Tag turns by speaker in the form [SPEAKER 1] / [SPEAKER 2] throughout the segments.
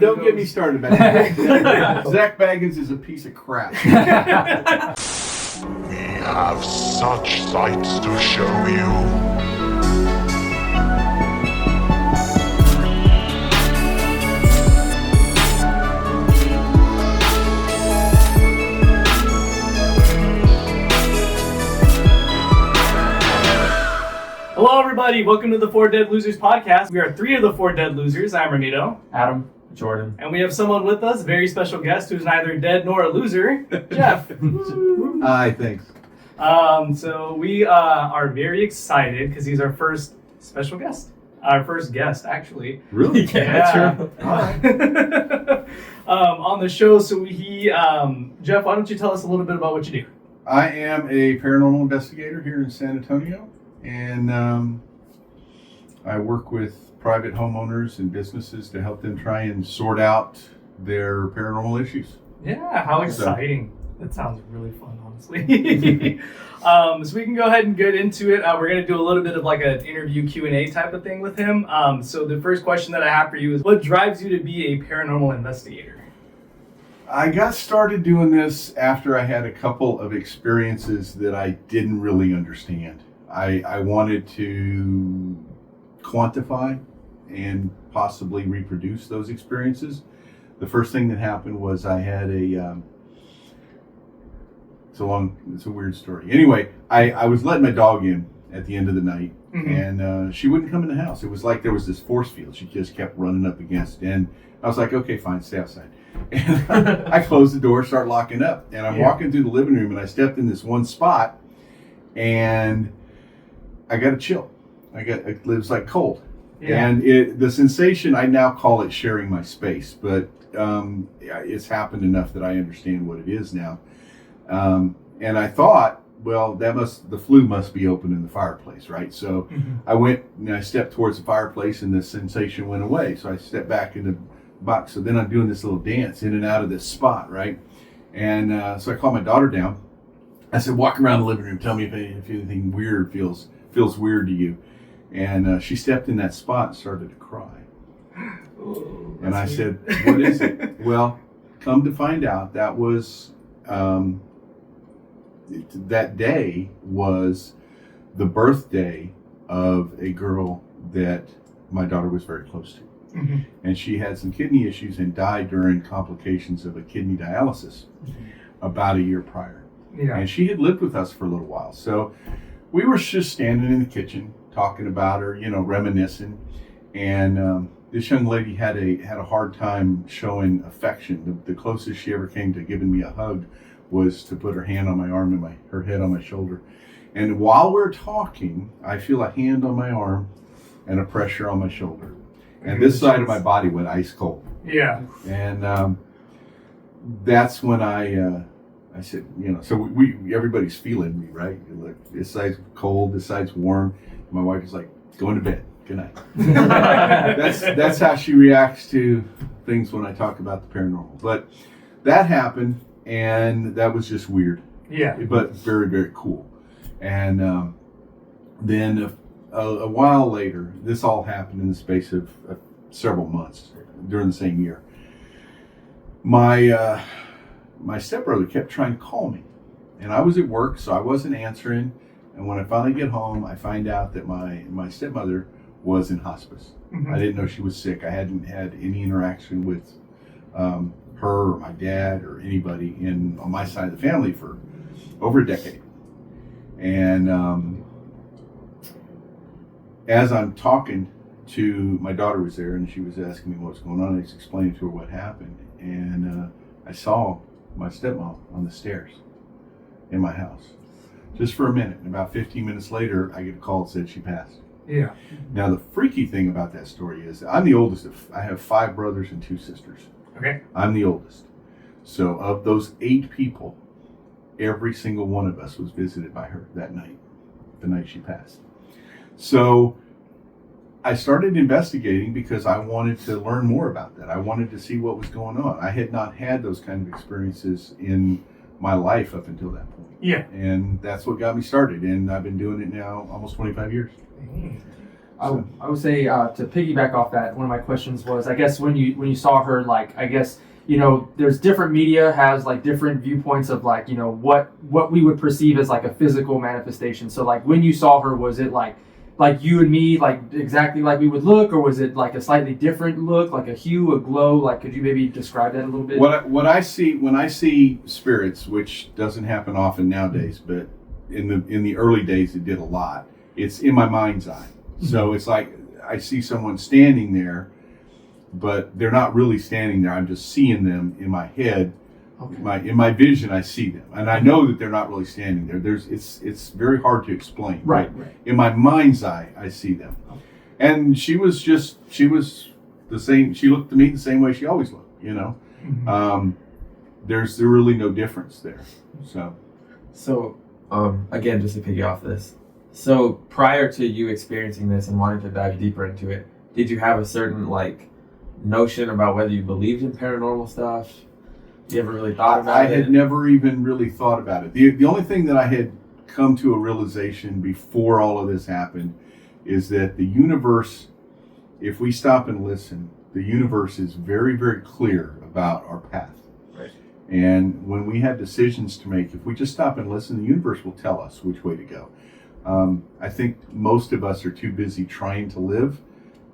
[SPEAKER 1] Don't get me started about that. Zach Bagans is a piece of crap.
[SPEAKER 2] We have such sights to show you.
[SPEAKER 3] Hello, everybody. Welcome to the Four Dead Losers podcast. We are three of the Four Dead Losers. I'm Ramito.
[SPEAKER 4] Adam. Jordan.
[SPEAKER 3] And we have someone with us, a very special guest who's neither dead nor a loser, Jeff.
[SPEAKER 1] Hi, thanks.
[SPEAKER 3] So we are very excited because he's our first special guest. Our first guest, actually.
[SPEAKER 1] Really?
[SPEAKER 3] Yeah.
[SPEAKER 1] Sure. All right.
[SPEAKER 3] On the show. So Jeff, why don't you tell us a little bit about what you do?
[SPEAKER 1] I am a paranormal investigator here in San Antonio, and I work with private homeowners and businesses to help them try and sort out their paranormal issues.
[SPEAKER 3] Yeah, how exciting. That sounds really fun, honestly. So we can go ahead and get into it. We're going to do a little bit of like an interview Q&A type of thing with him. So the first question that I have for you is, what drives you to be a paranormal investigator?
[SPEAKER 1] I got started doing this after I had a couple of experiences that I didn't really understand. I wanted to quantify and possibly reproduce those experiences. The first thing that happened was I had it's a weird story. Anyway, I was letting my dog in at the end of the night, and she wouldn't come in the house. It was like there was this force field. She just kept running up against it. And I was like, okay, fine, stay outside. And I closed the door, start locking up, and I'm walking through the living room, and I stepped in this one spot, and I got a chill. It was like cold. Yeah. And the sensation, I now call it sharing my space, but it's happened enough that I understand what it is now. And I thought, well, the flue must be open in the fireplace, right? So I went and I stepped towards the fireplace, and the sensation went away. So I stepped back in the box. So then I'm doing this little dance in and out of this spot, right? And so I called my daughter down. I said, walk around the living room, tell me if anything weird feels weird to you. And she stepped in that spot and started to cry.
[SPEAKER 3] Oh,
[SPEAKER 1] and I said, what is it? Well, come to find out, that was, that day was the birthday of a girl that my daughter was very close to. And she had some kidney issues and died during complications of a kidney dialysis about a year prior. Yeah. And she had lived with us for a little while. So we were just standing in the kitchen talking about her, reminiscing. And this young lady had a hard time showing affection. The closest she ever came to giving me a hug was to put her hand on my arm and her head on my shoulder. And while we're talking, I feel a hand on my arm and a pressure on my shoulder. And this side of my body went ice cold. Yeah. And that's when I said, so everybody's feeling me, right? Like, this side's cold, this side's warm. My wife is like, going to bed. Good night. That's how she reacts to things when I talk about the paranormal. But that happened, and that was just weird. Yeah. But very, very cool. And then a while later, this all happened in the space of several months during the same year. My stepbrother kept trying to call me, and I was at work, so I wasn't answering. And when I finally get home, I find out that my stepmother was in hospice. I didn't know she was sick. I hadn't had any interaction with her or my dad or anybody on my side of the family for over a decade. And as I'm talking to, my daughter was there, and she was asking me what's going on. I was explaining to her what happened, and I saw my stepmom on the stairs in my house, just for a minute. And about 15 minutes later, I get a call that said she passed. Yeah. Now, the freaky thing about that story is I'm the oldest. I have 5 brothers and 2 sisters. Okay. I'm the oldest. So of those 8 people, every single one of us was visited by her that night, the night she passed. So I started investigating because I wanted to learn more about that. I wanted to see what was going on. I had not had those kind of experiences in my life up until that point. Yeah. And that's what got me started. And I've been doing it now almost 25 years.
[SPEAKER 4] I would say to piggyback off that, one of my questions was, I guess when you saw her, like, I guess, you know, there's different media has like different viewpoints of like, you know, what we would perceive as like a physical manifestation. So like when you saw her, was it like you and me, like exactly like we would look, or was it like a slightly different look, like a hue, a glow? Like, could you maybe describe that a little bit?
[SPEAKER 1] What I see when I see spirits, which doesn't happen often nowadays, but in the early days it did a lot. It's in my mind's eye. So it's like I see someone standing there, but they're not really standing there. I'm just seeing them in my head. Okay. In my vision, I see them, and I know that they're not really standing there. It's very hard to explain.
[SPEAKER 4] Right.
[SPEAKER 1] In my mind's eye, I see them, and she was the same. She looked to me the same way she always looked. You know, there's really no difference there. So
[SPEAKER 5] again, just to piggy off this. So prior to you experiencing this and wanting to dive deeper into it, did you have a certain like notion about whether you believed in paranormal stuff? You ever really thought about it?
[SPEAKER 1] I had never even really thought about it. The only thing that I had come to a realization before all of this happened is that the universe, if we stop and listen, the universe is very, very clear about our path.
[SPEAKER 5] Right.
[SPEAKER 1] And when we have decisions to make, if we just stop and listen, the universe will tell us which way to go. I think most of us are too busy trying to live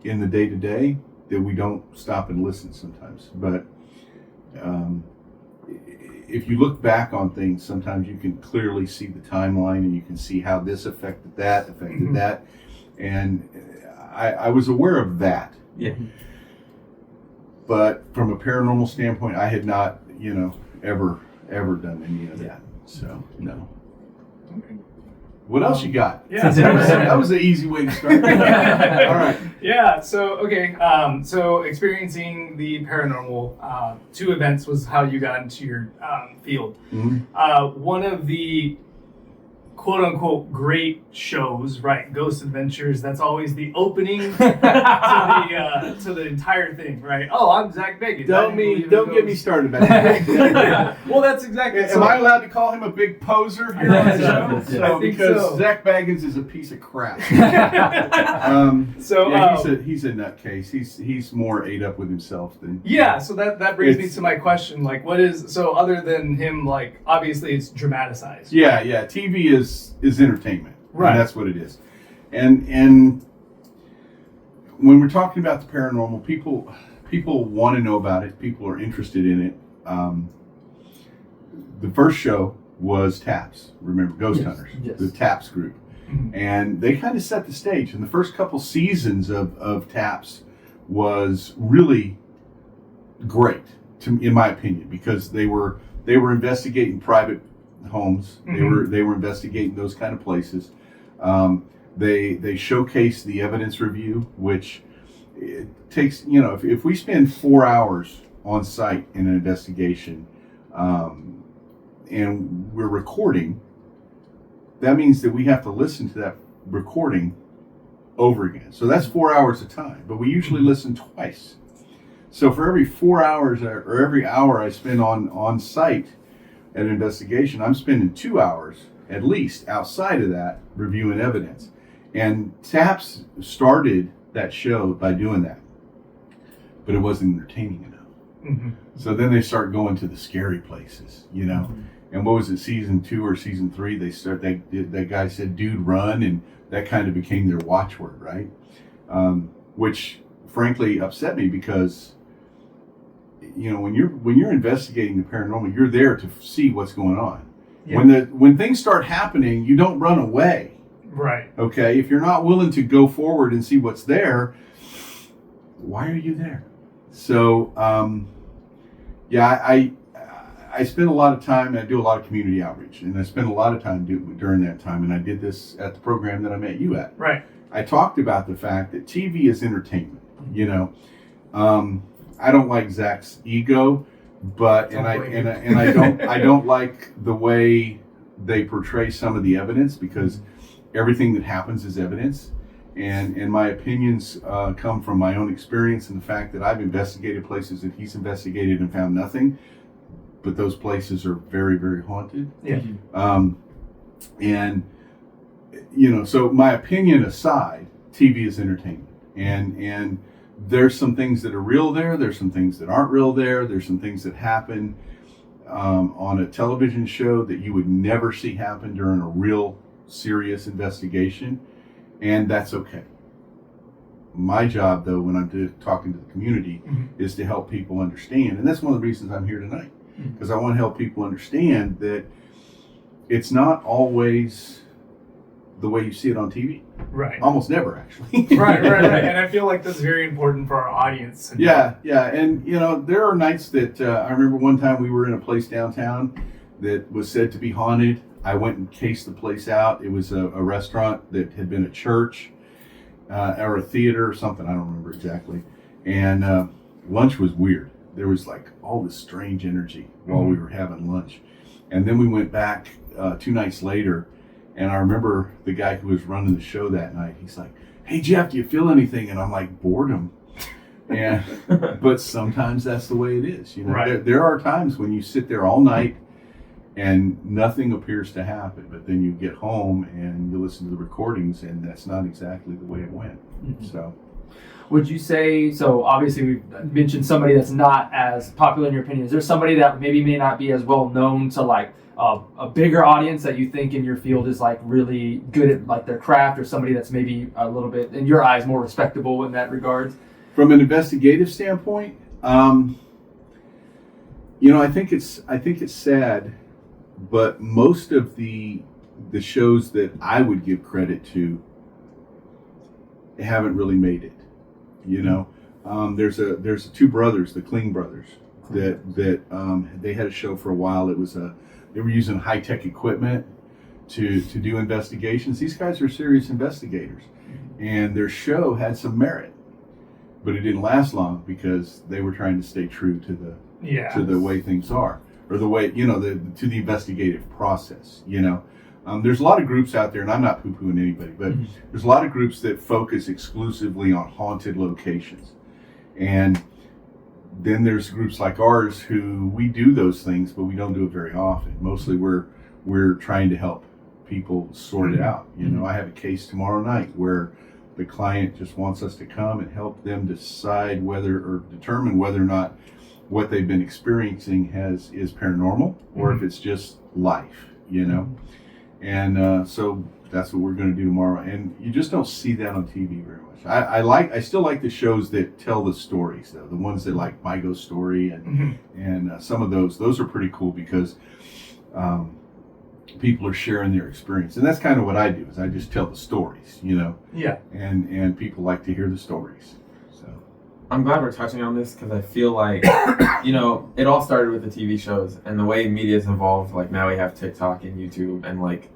[SPEAKER 1] in the day-to-day that we don't stop and listen sometimes. But if you look back on things, sometimes you can clearly see the timeline and you can see how this affected that, and I was aware of that.
[SPEAKER 5] Yeah.
[SPEAKER 1] But from a paranormal standpoint, I had not, ever done any of that. So no.
[SPEAKER 3] Okay.
[SPEAKER 1] What else you got?
[SPEAKER 3] Yeah,
[SPEAKER 1] that was an easy way to start. All right.
[SPEAKER 3] Yeah. So okay. So experiencing the paranormal, 2 events was how you got into your field.
[SPEAKER 1] Mm-hmm.
[SPEAKER 3] One of the quote unquote great shows, right? Ghost Adventures. That's always the opening to the entire thing, right? Oh, I'm Zach Bagans.
[SPEAKER 1] Don't get me started about that.
[SPEAKER 3] Well, that's exactly.
[SPEAKER 1] Am I allowed to call him a big poser here on the show?
[SPEAKER 3] I think
[SPEAKER 1] because
[SPEAKER 3] so.
[SPEAKER 1] Zach Bagans is a piece of crap. He's a nutcase. He's more ate up with himself than.
[SPEAKER 3] Yeah, so that brings me to my question. Like, what is so other than him? Like, obviously, it's dramatized.
[SPEAKER 1] Yeah. TV is entertainment.
[SPEAKER 3] Right.
[SPEAKER 1] And that's what it is. And when we're talking about the paranormal, people want to know about it. People are interested in it. The first show was TAPS. Remember, Ghost Hunters,
[SPEAKER 4] yes.
[SPEAKER 1] the TAPS group. Mm-hmm. And they kind of set the stage. And the first couple seasons of TAPS was really great, in my opinion, because they were investigating private homes.
[SPEAKER 3] Mm-hmm.
[SPEAKER 1] They were investigating those kind of places. They showcased the evidence review, which it takes, if we spend 4 hours on site in an investigation, and we're recording, that means that we have to listen to that recording over again. So that's 4 hours of time, but we usually listen twice. So for every 4 hours or every hour I spend on site at an investigation, I'm spending 2 hours at least outside of that reviewing evidence. And TAPS started that show by doing that, but it wasn't entertaining enough.
[SPEAKER 3] Mm-hmm.
[SPEAKER 1] So then they start going to the scary places, Mm-hmm. And what was it, season 2 or season 3? That guy said, "Dude, run," and that kind of became their watchword, right? Which frankly upset me because when you're investigating the paranormal, you're there to see what's going on. Yeah. When things start happening, you don't run away.
[SPEAKER 3] Right.
[SPEAKER 1] Okay. If you're not willing to go forward and see what's there, why are you there? So, I spend a lot of time, and I do a lot of community outreach, and I spend a lot of time during that time, and I did this at the program that I met you at.
[SPEAKER 3] Right.
[SPEAKER 1] I talked about the fact that TV is entertainment. I don't like Zach's ego, but I don't like the way they portray some of the evidence, because everything that happens is evidence, and my opinions come from my own experience and the fact that I've investigated places that he's investigated and found nothing, but those places are very, very haunted.
[SPEAKER 3] Yeah.
[SPEAKER 1] So my opinion aside, TV is entertainment, and there's some things that are real there. There's some things that aren't real there. There's some things that happen on a television show that you would never see happen during a real serious investigation, and that's okay. My job, though, when I'm talking to the community, is to help people understand, and that's one of the reasons I'm here tonight, because I want to help people understand that it's not always the way you see it on TV.
[SPEAKER 3] Right.
[SPEAKER 1] Almost never, actually.
[SPEAKER 3] right. And I feel like that's very important for our audience.
[SPEAKER 1] Yeah. And, there are nights that I remember one time we were in a place downtown that was said to be haunted. I went and cased the place out. It was a restaurant that had been a church or a theater or something. I don't remember exactly. And lunch was weird. There was like all this strange energy while we were having lunch. And then we went back 2 nights later. And I remember the guy who was running the show that night, he's like, "Hey, Jeff, do you feel anything?" And I'm like, boredom. And, but sometimes that's the way it is.
[SPEAKER 3] Right.
[SPEAKER 1] There are times when you sit there all night and nothing appears to happen. But then you get home and you listen to the recordings and that's not exactly the way it went. So,
[SPEAKER 4] would you say, so obviously we've mentioned somebody that's not as popular in your opinion. Is there somebody that maybe may not be as well known to like a bigger audience that you think in your field is like really good at like their craft, or somebody that's maybe a little bit in your eyes more respectable in that regard?
[SPEAKER 1] From an investigative standpoint, I think it's sad, but most of the shows that I would give credit to haven't really made it. There's 2 brothers, the Kling brothers, that they had a show for a while. They were using high-tech equipment to do investigations. These guys are serious investigators, and their show had some merit, but it didn't last long because they were trying to stay true to the way things are, or the way to the investigative process. There's a lot of groups out there, and I'm not poo-pooing anybody, but there's a lot of groups that focus exclusively on haunted locations, and then there's groups like ours who we do those things, but we don't do it very often. Mostly we're trying to help people sort it out. I have a case tomorrow night where the client just wants us to come and help them decide determine whether or not what they've been experiencing is paranormal or if it's just life, And so that's what we're going to do tomorrow. And you just don't see that on TV very much. I still like the shows that tell the stories, though. The ones that like My Ghost Story and some of those are pretty cool because people are sharing their experience. And that's kind of what I do, is I just tell the stories,
[SPEAKER 3] Yeah.
[SPEAKER 1] And people like to hear the stories. So
[SPEAKER 5] I'm glad we're touching on this because I feel like, it all started with the TV shows and the way media's evolved. Like now we have TikTok and YouTube, and like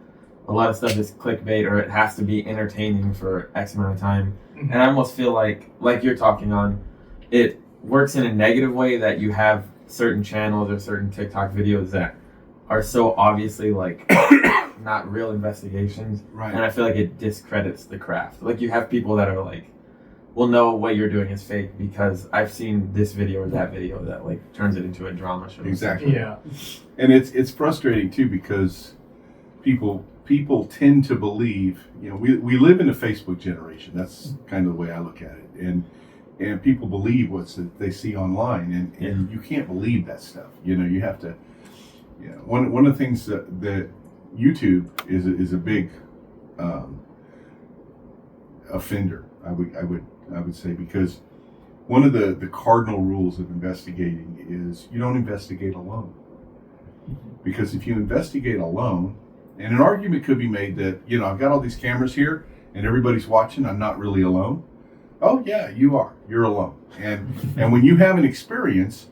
[SPEAKER 5] a lot of stuff is clickbait, or it has to be entertaining for X amount of time. And I almost feel like you're talking on, it works in a negative way that you have certain channels or certain TikTok videos that are so obviously like not real investigations.
[SPEAKER 1] Right.
[SPEAKER 5] And I feel like it discredits the craft. Like you have people that are like, will know what you're doing is fake because I've seen this video or that video that like turns it into a drama show.
[SPEAKER 1] Exactly.
[SPEAKER 3] Yeah.
[SPEAKER 1] And it's frustrating too because people tend to believe, we live in a Facebook generation. That's kind of the way I look at it. And people believe what they see online, and you can't believe that stuff. You have to. One of the things that YouTube is a big offender. I would say, because one of the cardinal rules of investigating is you don't investigate alone. Because if you investigate alone, and an argument could be made that, I've got all these cameras here and everybody's watching, I'm not really alone. Oh yeah, you are. You're alone. And when you have an experience,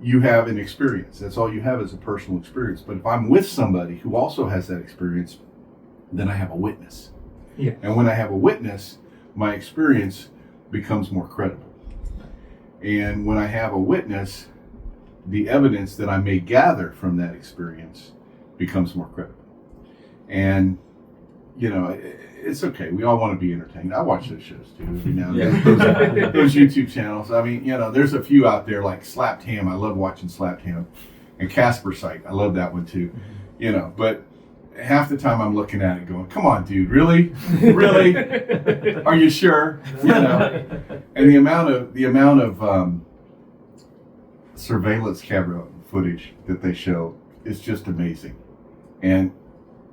[SPEAKER 1] you have an experience. That's all you have is a personal experience. But if I'm with somebody who also has that experience, then I have a witness.
[SPEAKER 3] Yeah.
[SPEAKER 1] And when I have a witness, my experience becomes more credible. And when I have a witness, the evidence that I may gather from that experience becomes more credible. And, it's okay. We all want to be entertained. I watch those shows too every now and then. Those YouTube channels. I mean, there's a few out there like Slapped Ham. I love watching Slapped Ham. And Casper Site. I love that one too. But half the time I'm looking at it going, come on, dude, really? Really? Are you sure? You know? And the amount of surveillance camera footage that they show is just amazing. And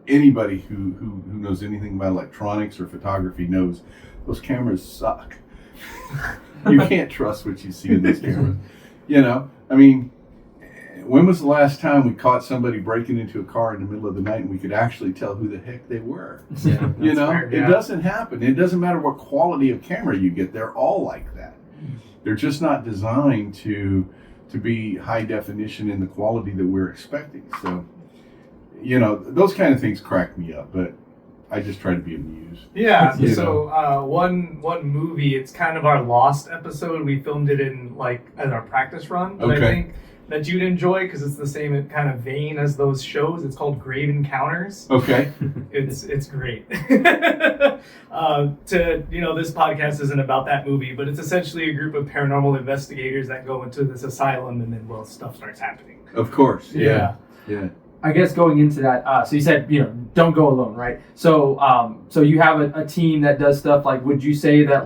[SPEAKER 1] anybody who knows anything about electronics or photography knows those cameras suck. You can't trust what you see in those cameras. You know, I mean, when was the last time we caught somebody breaking into a car in the middle of the night and we could actually tell who the heck they were?
[SPEAKER 5] Yeah,
[SPEAKER 1] You know,
[SPEAKER 3] fair, yeah.
[SPEAKER 1] It doesn't happen. It doesn't matter what quality of camera you get. They're all like that. They're just not designed to be high definition in the quality that we're expecting. So, you know, those kind of things crack me up, but I just try to be amused.
[SPEAKER 3] Yeah.
[SPEAKER 1] You
[SPEAKER 3] So one movie, it's kind of our Lost episode. We filmed it in as our practice run. That I
[SPEAKER 1] Okay.
[SPEAKER 3] think that you'd enjoy because it's the same kind of vein as those shows. It's called Grave Encounters.
[SPEAKER 1] Okay.
[SPEAKER 3] It's great. This podcast isn't about that movie, but it's essentially a group of paranormal investigators that go into this asylum, and then stuff starts happening.
[SPEAKER 1] Of course. Yeah.
[SPEAKER 4] I guess going into that, so you said, don't go alone, right? So so you have a team that does stuff. Like, would you say that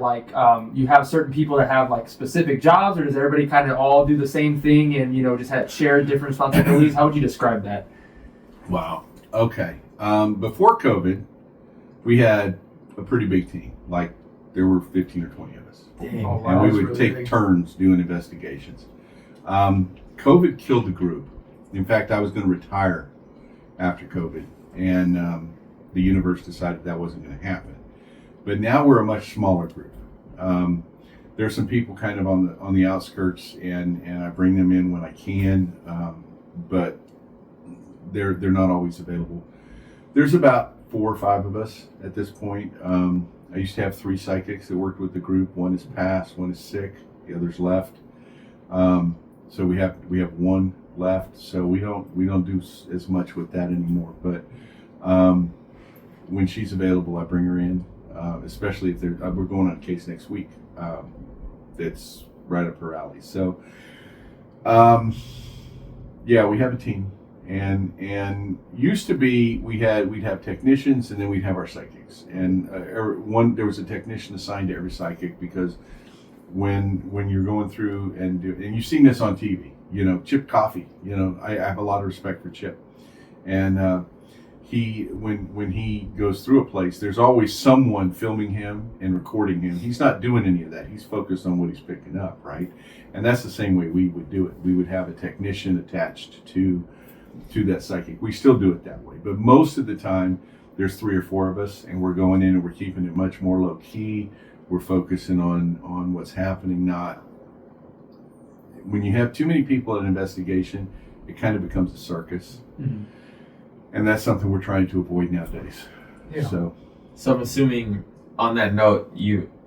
[SPEAKER 4] you have certain people that have specific jobs, or does everybody kind of all do the same thing and just have shared different responsibilities? How would you describe that?
[SPEAKER 1] Wow. Okay. Before COVID, we had a pretty big team. Like, there were 15 or 20 of us.
[SPEAKER 5] Dang.
[SPEAKER 3] Oh, wow.
[SPEAKER 1] And we
[SPEAKER 3] That's
[SPEAKER 1] would
[SPEAKER 3] really
[SPEAKER 1] take
[SPEAKER 3] big.
[SPEAKER 1] turns doing investigations. COVID killed the group. In fact, I was going to retire after COVID, and the universe decided that wasn't going to happen. But now we're a much smaller group. There's some people kind of on the outskirts, and I bring them in when I can, but they're not always available. There's about 4 or 5 of us at this point. I used to have 3 psychics that worked with the group. One is passed, one is sick, the other's left. So we have 1 left. So we don't do as much with that anymore. But when she's available, I bring her in, especially if we're going on a case next week. That's right up her alley. So yeah, we have a team. And used to be we'd have technicians, and then we'd have our psychics, and there was a technician assigned to every psychic, because when you're going through and you've seen this on TV, Chip Coffey, I have a lot of respect for Chip, and when he goes through a place, there's always someone filming him and recording him. He's not doing any of that. He's focused on what he's picking up, right? And that's the same way we would do it. We would have a technician attached to that psychic. We still do it that way, but most of the time there's 3 or 4 of us, and we're going in and we're keeping it much more low key. We're focusing on what's happening. Not when you have too many people in an investigation, it kind of becomes a circus.
[SPEAKER 4] Mm-hmm.
[SPEAKER 1] And that's something we're trying to avoid nowadays.
[SPEAKER 3] Yeah.
[SPEAKER 1] So
[SPEAKER 5] I'm assuming on that note,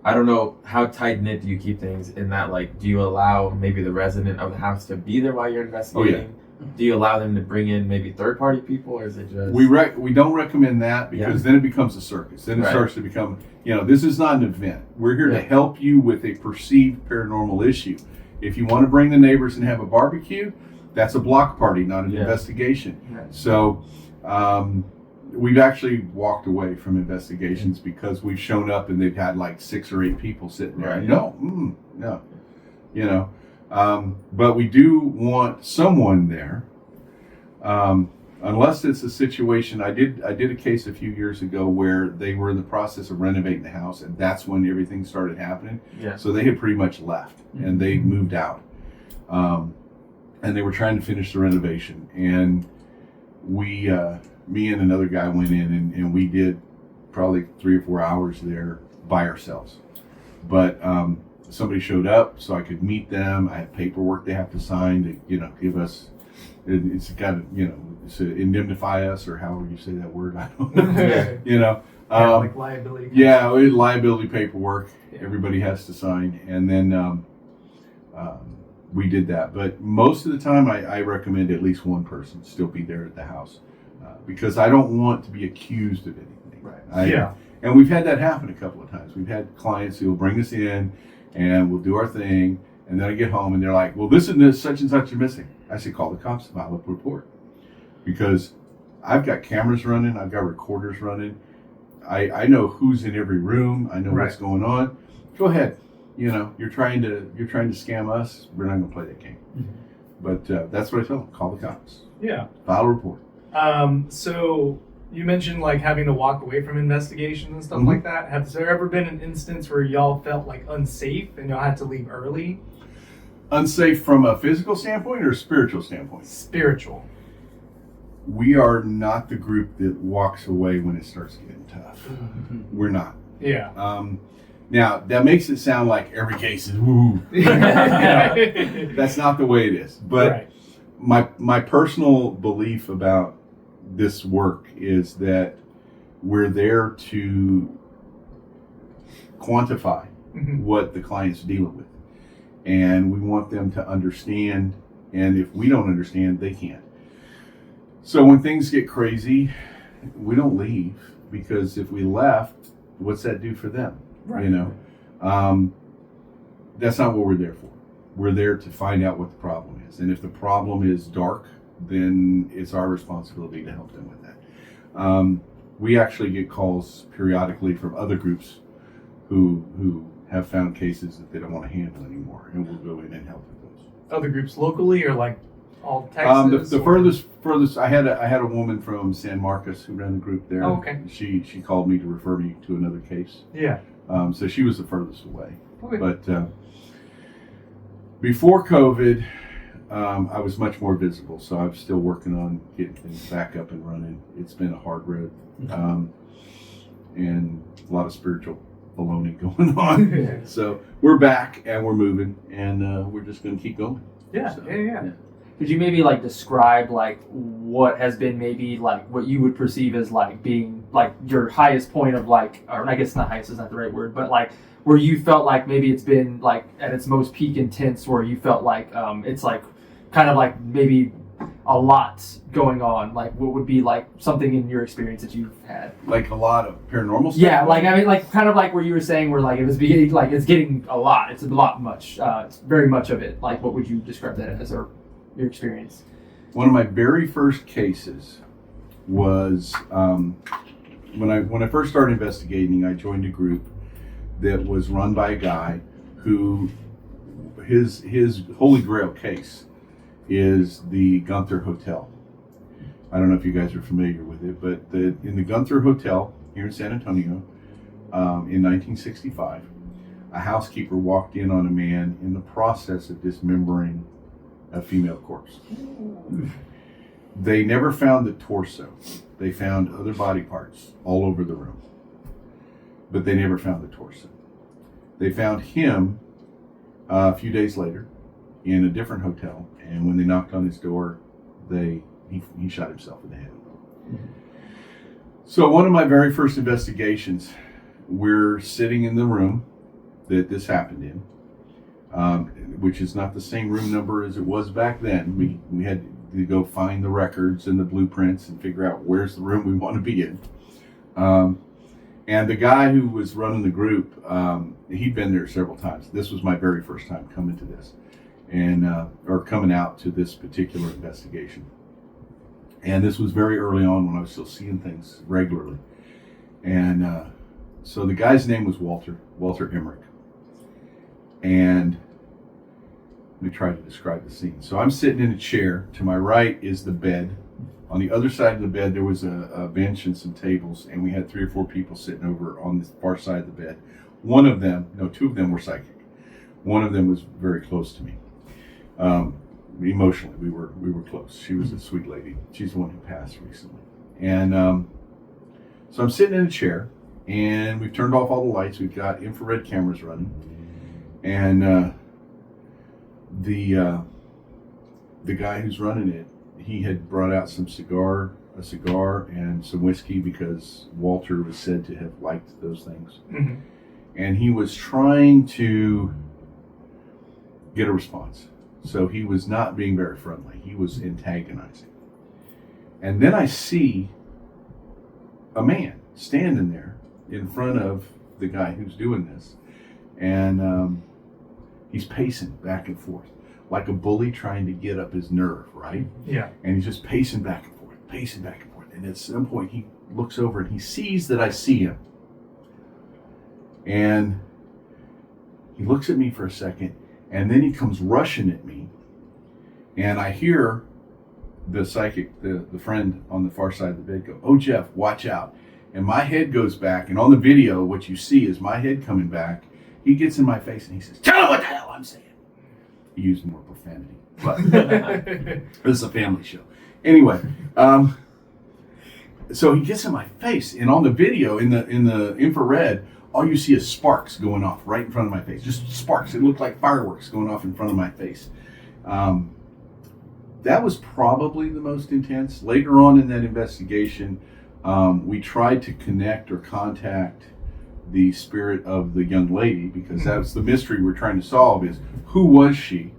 [SPEAKER 5] I don't know, how tight knit do you keep things in that, do you allow maybe the resident of the house to be there while you're investigating? Do you allow them to bring in maybe third-party people, or is it just...
[SPEAKER 1] we don't recommend that, because then it becomes a circus. Then it starts to become, this is not an event. We're here to help you with a perceived paranormal issue. If you want to bring the neighbors and have a barbecue, that's a block party, not an investigation.
[SPEAKER 4] Right.
[SPEAKER 1] So we've actually walked away from investigations because we've shown up and they've had 6 or 8 people sitting there.
[SPEAKER 5] Right.
[SPEAKER 1] No. But we do want someone there, unless it's a situation. I did a case a few years ago where they were in the process of renovating the house, and that's when everything started happening.
[SPEAKER 5] Yeah.
[SPEAKER 1] So they had pretty much left, and they moved out, and they were trying to finish the renovation. And me and another guy went in, and we did probably 3 or 4 hours there by ourselves. But somebody showed up, so I could meet them. I had paperwork they have to sign to, give us. It's got to, indemnify us, or however you say that word. I don't know.
[SPEAKER 3] Liability.
[SPEAKER 1] Yeah, liability paperwork. Everybody has to sign, and then we did that. But most of the time, I recommend at least one person still be there at the house, because I don't want to be accused of anything.
[SPEAKER 4] Right.
[SPEAKER 1] And we've had that happen a couple of times. We've had clients who will bring us in, and we'll do our thing, and then I get home, and they're like, "Well, this and this, such and such are missing." I say, "Call the cops, file a report," because I've got cameras running. I've got recorders running. I know who's in every room. I know what's going on. Go ahead. You're trying to scam us. We're not going to play that game. But that's what I tell them. Call the cops.
[SPEAKER 3] Yeah.
[SPEAKER 1] File a report.
[SPEAKER 3] So you mentioned like having to walk away from investigations and stuff like that. Has there ever been an instance where y'all felt like unsafe and y'all had to leave early?
[SPEAKER 1] Unsafe from a physical standpoint or a spiritual standpoint?
[SPEAKER 3] Spiritual.
[SPEAKER 1] We are not the group that walks away when it starts getting tough. We're not.
[SPEAKER 3] Yeah.
[SPEAKER 1] Now, that makes it sound like every case is woo. That's not the way it is. But my personal belief about this work is that we're there to quantify what the client's dealing with. And we want them to understand. And if we don't understand, they can't. So when things get crazy, we don't leave, because if we left, what's that do for them?
[SPEAKER 3] Right.
[SPEAKER 1] That's not what we're there for. We're there to find out what the problem is. And if the problem is dark, then it's our responsibility to help them with that. We actually get calls periodically from other groups who have found cases that they don't want to handle anymore, and we'll go in and help with those.
[SPEAKER 3] Other groups locally or like all Texas?
[SPEAKER 1] The furthest I had a woman from San Marcos who ran the group there.
[SPEAKER 3] Oh, okay.
[SPEAKER 1] She called me to refer me to another case.
[SPEAKER 3] Yeah.
[SPEAKER 1] So she was the furthest away.
[SPEAKER 3] Okay.
[SPEAKER 1] But before COVID, I was much more visible. So I'm still working on getting things back up and running. It's been a hard road, and a lot of spiritual baloney going on. So we're back and we're moving, and we're just going to keep going.
[SPEAKER 3] Yeah.
[SPEAKER 1] So,
[SPEAKER 3] Yeah.
[SPEAKER 4] Could you maybe like describe like what has been maybe like what you would perceive as like being like your highest point of like, or I guess not highest is not the right word, but like where you felt like maybe it's been like at its most peak intense, where you felt like it's like kind of like maybe a lot going on? Like what would be like something in your experience that you've had?
[SPEAKER 1] like a lot of paranormal stuff?
[SPEAKER 4] Yeah, like I mean, like kind of like where you were saying, where like it was beginning, like it's getting a lot. It's a lot much. It's very much of it. Like what would you describe that as, or your experience?
[SPEAKER 1] One of my very first cases was when I first started investigating. I joined a group that was run by a guy who his holy grail case is the Gunther Hotel. I don't know if you guys are familiar with it, but in the Gunther Hotel here in San Antonio, in 1965, a housekeeper walked in on a man in the process of dismembering a female corpse. They never found the torso. They found other body parts all over the room, but they never found the torso. They found him a few days later in a different hotel, and when they knocked on his door, he shot himself in the head. So one of my very first investigations, we're sitting in the room that this happened in, which is not the same room number as it was back then. We had to go find the records and the blueprints and figure out where's the room we want to be in. And the guy who was running the group, he'd been there several times. This was my very first time coming to this, and or coming out to this particular investigation. And this was very early on when I was still seeing things regularly. And so the guy's name was Walter Emmerich. And let me try to describe the scene. So I'm sitting in a chair. To my right is the bed. On the other side of the bed, there was a bench and some tables, and we had 3 or 4 people sitting over on the far side of the bed. Two of them were psychic. One of them was very close to me. Emotionally, we were close. She was a sweet lady. She's the one who passed recently. And so I'm sitting in a chair, and we've turned off all the lights. We've got infrared cameras running, and the guy who's running it, he had brought out a cigar and some whiskey, because Walter was said to have liked those things.
[SPEAKER 3] Mm-hmm.
[SPEAKER 1] And he was trying to get a response. So he was not being very friendly. He was antagonizing. And then I see a man standing there in front of the guy who's doing this. And he's pacing back and forth like a bully trying to get up his nerve, right?
[SPEAKER 3] Yeah.
[SPEAKER 1] And he's just pacing back and forth. And at some point, he looks over and he sees that I see him. And he looks at me for a second, and then he comes rushing at me. And I hear the psychic, the friend on the far side of the bed go, "Oh, Jeff, watch out." And my head goes back. And on the video, what you see is my head coming back. He gets in my face and he says, "Tell him what the hell I'm saying." He used more profanity. But this is a family show. Anyway, so he gets in my face. And on the video, in the infrared, all you see is sparks going off right in front of my face. Just sparks. It looked like fireworks going off in front of my face. That was probably the most intense. Later on in that investigation, we tried to connect or contact the spirit of the young lady, because that's the mystery we're trying to solve, is who was she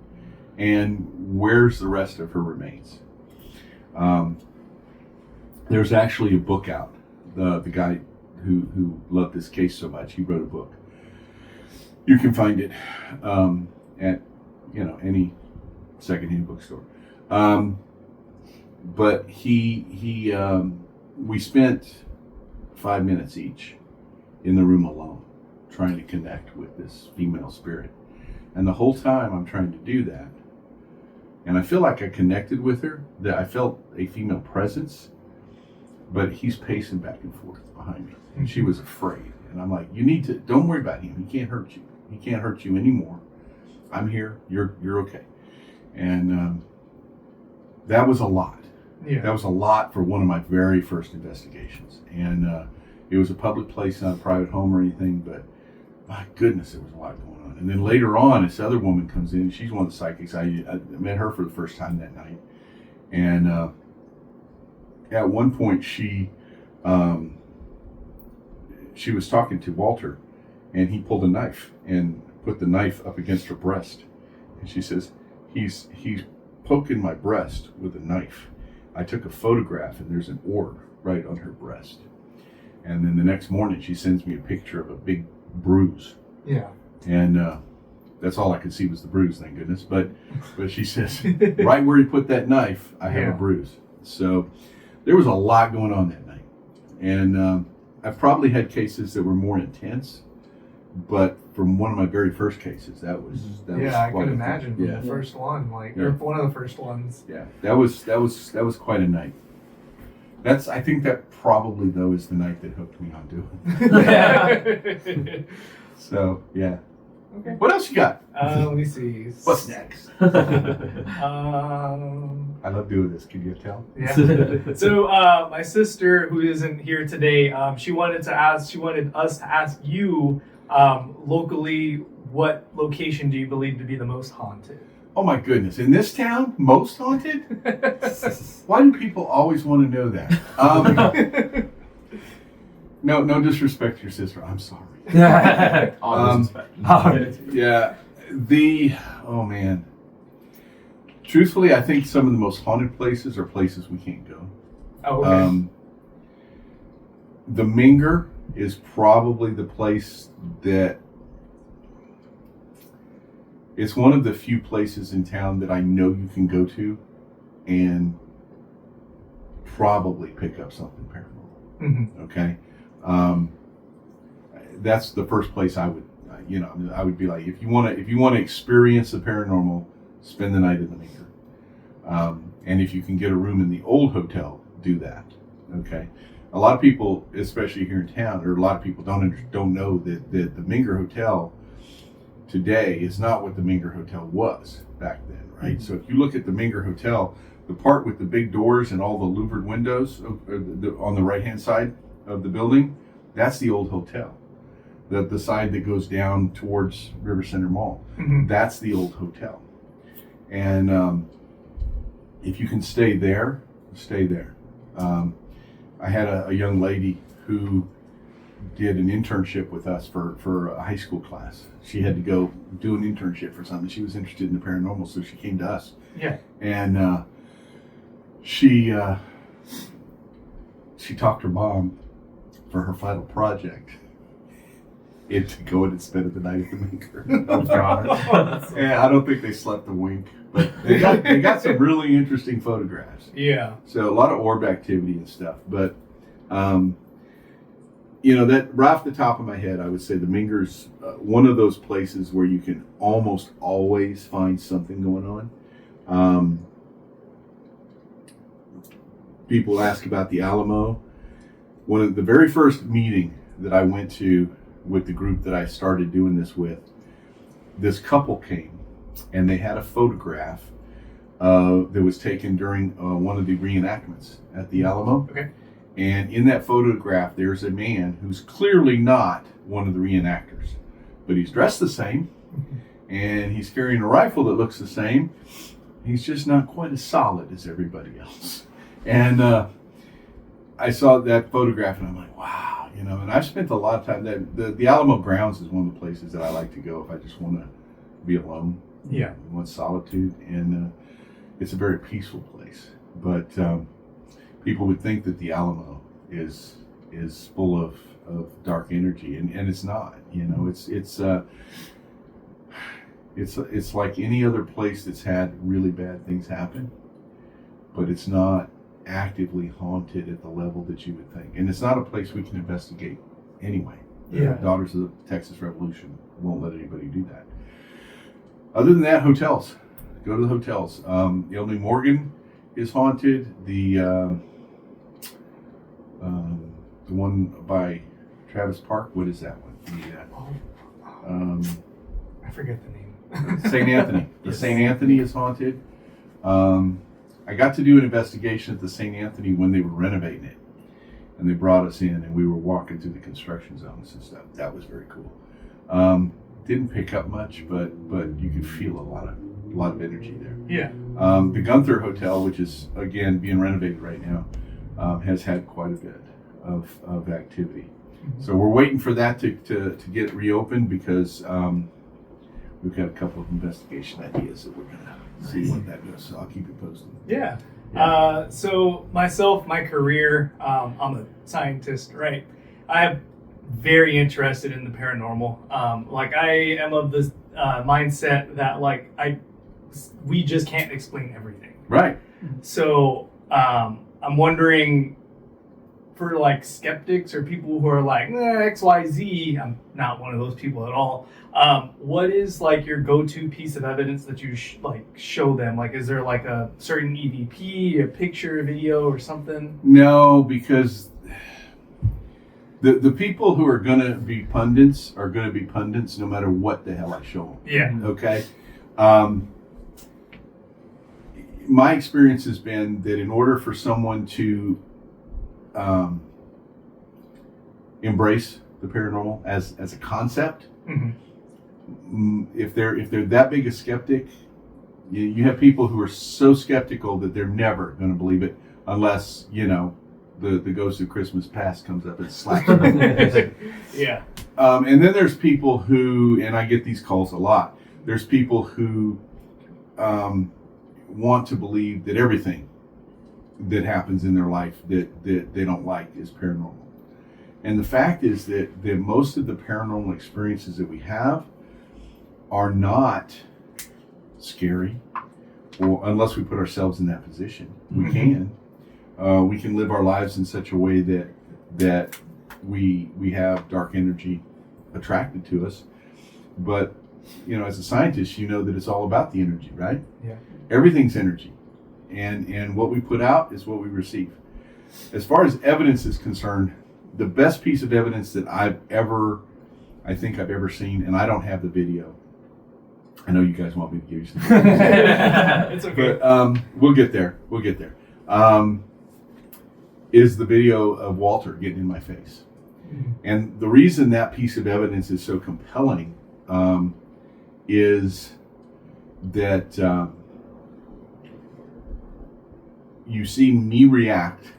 [SPEAKER 1] and where's the rest of her remains. There's actually a book out. The guy who loved this case so much, he wrote a book. You can find it at any secondhand bookstore. But we spent 5 minutes each in the room alone trying to connect with this female spirit. And the whole time I'm trying to do that, and I feel like I connected with her, that I felt a female presence, but he's pacing back and forth behind me. And she was afraid. And I'm like, don't worry about him. He can't hurt you. He can't hurt you anymore. I'm here. You're okay. And that was a lot.
[SPEAKER 3] Yeah.
[SPEAKER 1] That was a lot for one of my very first investigations. And it was a public place, not a private home or anything, but my goodness, there was a lot going on. And then later on, this other woman comes in. She's one of the psychics. I met her for the first time that night. And at one point, she was talking to Walter, and he pulled a knife and put the knife up against her breast. And she says, he's poking my breast with a knife. I took a photograph, and there's an orb right on her breast. And then the next morning, she sends me a picture of a big bruise.
[SPEAKER 3] Yeah.
[SPEAKER 1] And that's all I could see was the bruise, thank goodness. But she says, right where he put that knife, I have a bruise. So there was a lot going on that night. And I've probably had cases that were more intense, but from one of my very first cases, that was
[SPEAKER 3] I could imagine from
[SPEAKER 1] the
[SPEAKER 3] first one, or one of the first ones.
[SPEAKER 1] Yeah, that was quite a night. I think that probably though is the night that hooked me on doing it. So yeah.
[SPEAKER 3] Okay.
[SPEAKER 1] What else you got?
[SPEAKER 3] Let me see.
[SPEAKER 1] What's next? I love doing this. Can you tell?
[SPEAKER 3] Yeah. So my sister, who isn't here today, she wanted us to ask you locally, what location do you believe to be the most haunted?
[SPEAKER 1] Oh my goodness! In this town, most haunted? Why do people always want to know that? No disrespect to your sister. I'm sorry. Yeah. Oh man. Truthfully, I think some of the most haunted places are places we can't go.
[SPEAKER 3] Oh, okay.
[SPEAKER 1] The Minger is probably the place that it's one of the few places in town that I know you can go to and probably pick up something paranormal.
[SPEAKER 3] Mm-hmm.
[SPEAKER 1] Okay. That's the first place I would, I would be like, if you want to experience the paranormal, spend the night in the Minger. And if you can get a room in the old hotel, do that. Okay. A lot of people, especially here in town, or a lot of people don't know that the Minger Hotel today is not what the Minger Hotel was back then, right? So if you look at the Minger Hotel, the part with the big doors and all the louvered windows on the right-hand side of the building, that's the old hotel. The side that goes down towards River Center Mall, that's the old hotel. And if you can stay there, stay there. I had a young lady who did an internship with us for a high school class. She had to go do an internship for something. She was interested in the paranormal, so she came to us.
[SPEAKER 3] Yeah.
[SPEAKER 1] And she talked her mom for her final project to go in and spend the night at the Minger.
[SPEAKER 5] Oh God.
[SPEAKER 1] Yeah, I don't think they slept a wink. But they got some really interesting photographs.
[SPEAKER 3] Yeah.
[SPEAKER 1] So a lot of orb activity and stuff. But that right off the top of my head, I would say the Minger's one of those places where you can almost always find something going on. People ask about the Alamo. One of the very first meeting that I went to with the group that I started doing this with, this couple came and they had a photograph that was taken during one of the reenactments at the Alamo.
[SPEAKER 3] Okay.
[SPEAKER 1] And in that photograph, there's a man who's clearly not one of the reenactors, but he's dressed the same and he's carrying a rifle that looks the same. He's just not quite as solid as everybody else. And I saw that photograph and I'm like, wow, and I've spent a lot of time there. The Alamo grounds is one of the places that I like to go if I just want to be alone.
[SPEAKER 3] Yeah.
[SPEAKER 1] Want solitude, and it's a very peaceful place. But people would think that the Alamo is full of dark energy, and it's not. It's like any other place that's had really bad things happen, but it's not actively haunted at the level that you would think, and it's not a place we can investigate anyway.
[SPEAKER 3] Yeah.
[SPEAKER 1] Daughters of the Texas Revolution won't let anybody do that. Other than that, hotels. Go to the hotels. The only Morgan is haunted. The one by Travis Park. What is that one?
[SPEAKER 3] I forget the name.
[SPEAKER 1] St. Anthony. The
[SPEAKER 3] Yes.
[SPEAKER 1] St. Anthony is haunted. I got to do an investigation at the St. Anthony when they were renovating it, and they brought us in, and we were walking through the construction zones and stuff. That was very cool. Didn't pick up much, but you could feel a lot of energy there.
[SPEAKER 3] Yeah.
[SPEAKER 1] The Gunther Hotel, which is again being renovated right now, has had quite a bit of activity. So we're waiting for that to get reopened because we've got a couple of investigation ideas that we're gonna see what that goes. So I'll keep you posted.
[SPEAKER 3] Yeah.
[SPEAKER 1] Yeah.
[SPEAKER 3] So myself, my career, I'm a scientist, right? I'm very interested in the paranormal. I am of this mindset that we just can't explain everything.
[SPEAKER 1] Right.
[SPEAKER 3] So I'm wondering, for skeptics or people who are XYZ, I'm not one of those people at all. What is your go-to piece of evidence that you show them? Is there a certain EVP, a picture, a video, or something?
[SPEAKER 1] No, because the people who are going to be pundits are going to be pundits no matter what the hell I show them.
[SPEAKER 3] Yeah.
[SPEAKER 1] Okay. My experience has been that in order for someone to embrace the paranormal as a concept, if they're that big a skeptic, you have people who are so skeptical that they're never going to believe it unless the ghost of Christmas past comes up and slaps them in the face.
[SPEAKER 3] Yeah.
[SPEAKER 1] And then there's people who, and I get these calls a lot, there's people who want to believe that everything that happens in their life that they don't like is paranormal. And the fact is that most of the paranormal experiences that we have are not scary, or unless we put ourselves in that position. We can live our lives in such a way that we have dark energy attracted to us. But as a scientist, you know that it's all about the energy, right?
[SPEAKER 3] Yeah.
[SPEAKER 1] Everything's energy, and what we put out is what we receive. As far as evidence is concerned, the best piece of evidence that I think I've ever seen, and I don't have the video. I know you guys want me to give you some.
[SPEAKER 3] It's okay.
[SPEAKER 1] But we'll get there. Is the video of Walter getting in my face. And the reason that piece of evidence is so compelling is that you see me react,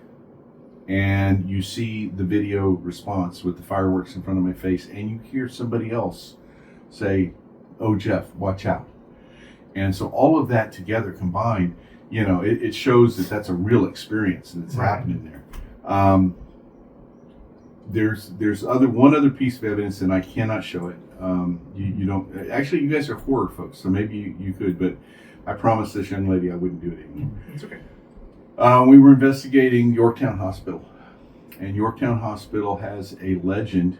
[SPEAKER 1] and you see the video response with the fireworks in front of my face, and you hear somebody else say, "Oh, Jeff, watch out." And so all of that together combined, it shows that that's a real experience that's happening there. There's one other piece of evidence, and I cannot show it. You don't actually. You guys are horror folks, so maybe you could. But I promised this young lady I wouldn't do it anymore.
[SPEAKER 3] It's okay.
[SPEAKER 1] We were investigating Yorktown Hospital, and Yorktown Hospital has a legend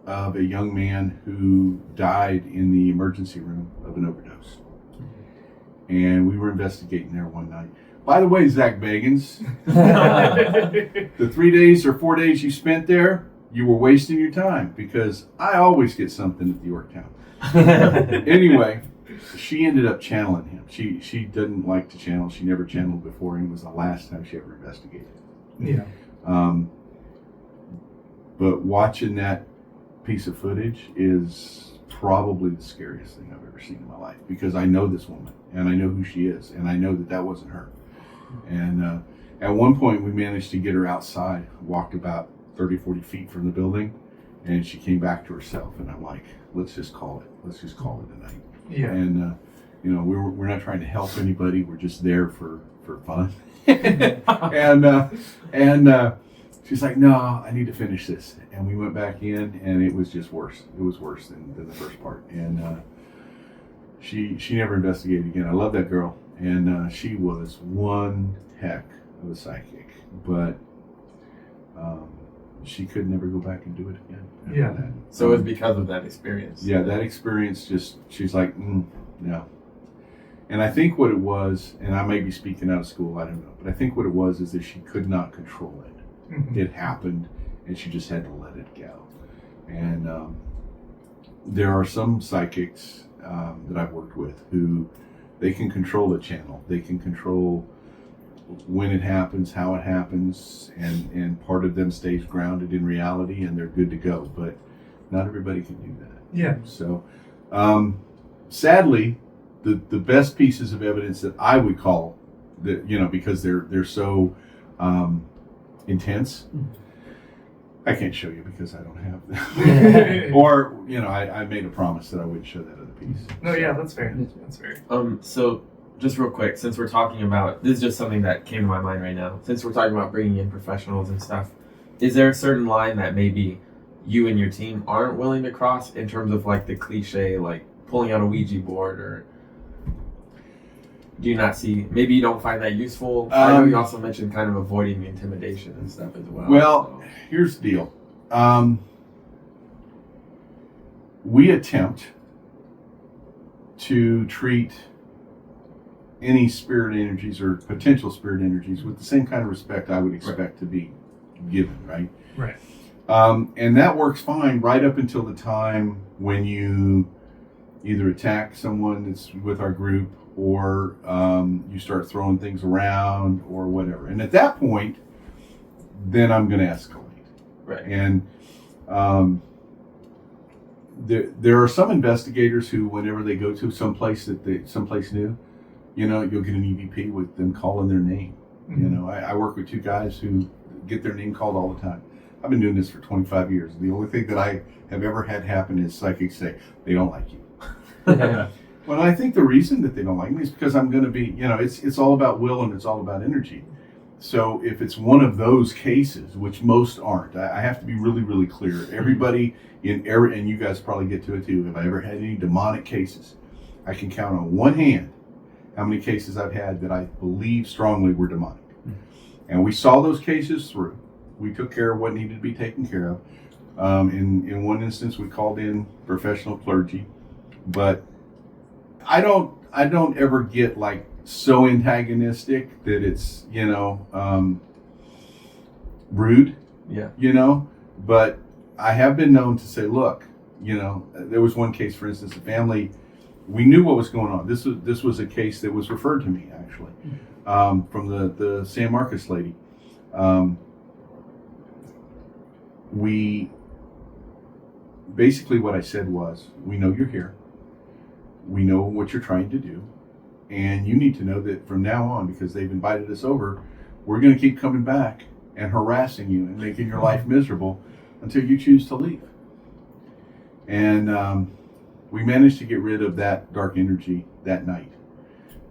[SPEAKER 1] of a young man who died in the emergency room of an overdose. And we were investigating there one night. By the way, Zach Bagans, the 3 days or 4 days you spent there, you were wasting your time, because I always get something at the Yorktown. Anyway, she ended up channeling him. She didn't like to channel. She never channeled before, and it was the last time she ever investigated.
[SPEAKER 3] Yeah.
[SPEAKER 1] But watching that piece of footage is probably the scariest thing I've ever seen in my life, because I know this woman, and I know who she is, and I know that that wasn't her. And at one point we managed to get her outside, walked about 30, 40 feet from the building, and she came back to herself, and I'm like, let's just call it a night.
[SPEAKER 3] Yeah.
[SPEAKER 1] And we're not trying to help anybody, we're just there for fun. and she's like, no, I need to finish this. And we went back in, and it was just worse. It was worse than the first part. And she never investigated again. I love that girl, and she was one heck of a psychic, but she could never go back and do it again.
[SPEAKER 3] Yeah.
[SPEAKER 1] That.
[SPEAKER 5] So it was because of that experience.
[SPEAKER 1] Yeah, that experience she's like, no. And I think what it was, and I may be speaking out of school, I don't know, but I think what it was is that she could not control it.
[SPEAKER 3] Mm-hmm.
[SPEAKER 1] It happened, and she just had to let it go. And there are some psychics that I've worked with who they can control a channel. They can control when it happens, how it happens, and part of them stays grounded in reality, and they're good to go. But not everybody can do that.
[SPEAKER 3] Yeah.
[SPEAKER 1] So, sadly, the best pieces of evidence that I would call, that because they're so intense, I can't show you because I don't have them. Or I made a promise that I wouldn't show that other piece.
[SPEAKER 3] No, yeah, that's fair. That's fair.
[SPEAKER 5] So just real quick, since we're talking about, this is just something that came to my mind right now. Since we're talking about bringing in professionals and stuff, is there a certain line that maybe you and your team aren't willing to cross in terms of like the cliche, like pulling out a Ouija board, or do you not see, maybe you don't find that useful? I know you also mentioned kind of avoiding the intimidation and stuff as well.
[SPEAKER 1] Well, here's the deal. We attempt to treat any spirit energies or potential spirit energies with the same kind of respect I would expect to be given, right?
[SPEAKER 3] Right.
[SPEAKER 1] And that works fine right up until the time when you either attack someone that's with our group, or you start throwing things around or whatever. And at that point, then I'm going to escalate.
[SPEAKER 5] Right.
[SPEAKER 1] And there are some investigators who, whenever they go to someplace new, you'll get an EVP with them calling their name.
[SPEAKER 3] Mm-hmm.
[SPEAKER 1] I work with two guys who get their name called all the time. I've been doing this for 25 years. The only thing that I have ever had happen is psychics say, they don't like you. Well, I think the reason that they don't like me is because I'm going to be, it's all about will and it's all about energy. So if it's one of those cases, which most aren't, I have to be really, really clear. Everybody and you guys probably get to it too. If I ever had any demonic cases, I can count on one hand how many cases I've had that I believe strongly were demonic. And we saw those cases through. We took care of what needed to be taken care of. In one instance, we called in professional clergy, but I don't ever get like so antagonistic that it's rude.
[SPEAKER 5] Yeah.
[SPEAKER 1] But I have been known to say, look, there was one case, for instance, a family, we knew what was going on. This was a case that was referred to me actually, from the San Marcos lady. We basically, what I said was, we know you're here. We know what you're trying to do. And you need to know that from now on, because they've invited us over, we're going to keep coming back and harassing you and making your life miserable until you choose to leave. And we managed to get rid of that dark energy that night.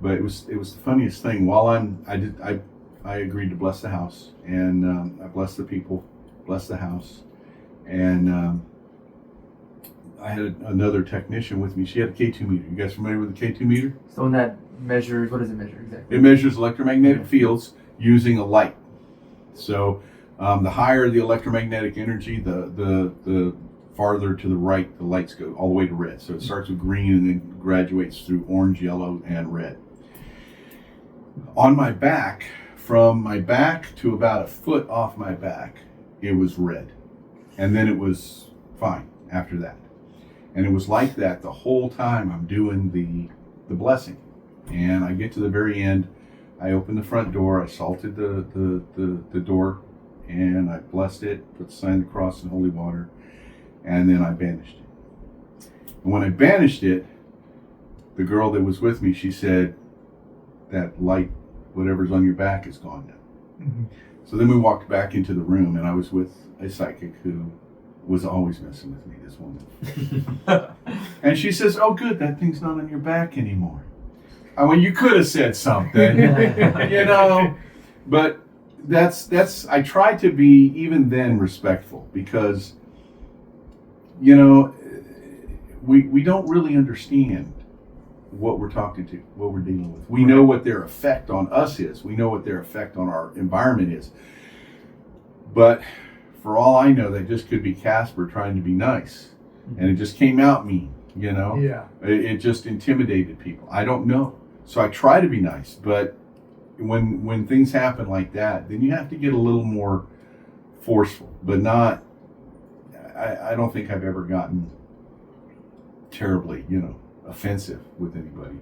[SPEAKER 1] But it was the funniest thing. While I agreed to bless the house, and I blessed the people, blessed the house, and I had another technician with me. She had a K2 meter. You guys familiar with the K2 meter?
[SPEAKER 4] So when that measures, what does it measure exactly?
[SPEAKER 1] It measures electromagnetic fields using a light. So the higher the electromagnetic energy, the farther to the right the lights go, all the way to red. So it starts with green and then graduates through orange, yellow, and red. On my back, from my back to about a foot off my back, it was red. And then it was fine after that. And it was like that the whole time I'm doing the blessing. And I get to the very end, I open the front door, I salted the door, and I blessed it, put the sign of the cross in holy water, and then I banished it. And when I banished it, the girl that was with me, she said, that light, whatever's on your back, is gone now.
[SPEAKER 3] Mm-hmm.
[SPEAKER 1] So then we walked back into the room, and I was with a psychic who was always messing with me, this woman. And she says, oh good, that thing's not on your back anymore. I mean, you could have said something, you know, but that's, I try to be even then respectful because, you know, we don't really understand what we're talking to, what we're dealing with. We know what their effect on us is. We know what their effect on our environment is. But for all I know, that just could be Casper trying to be nice. And it just came out mean, you know?
[SPEAKER 3] Yeah.
[SPEAKER 1] It just intimidated people. I don't know. So I try to be nice, but when things happen like that, then you have to get a little more forceful, but not, I don't think I've ever gotten terribly, you know, offensive with anybody.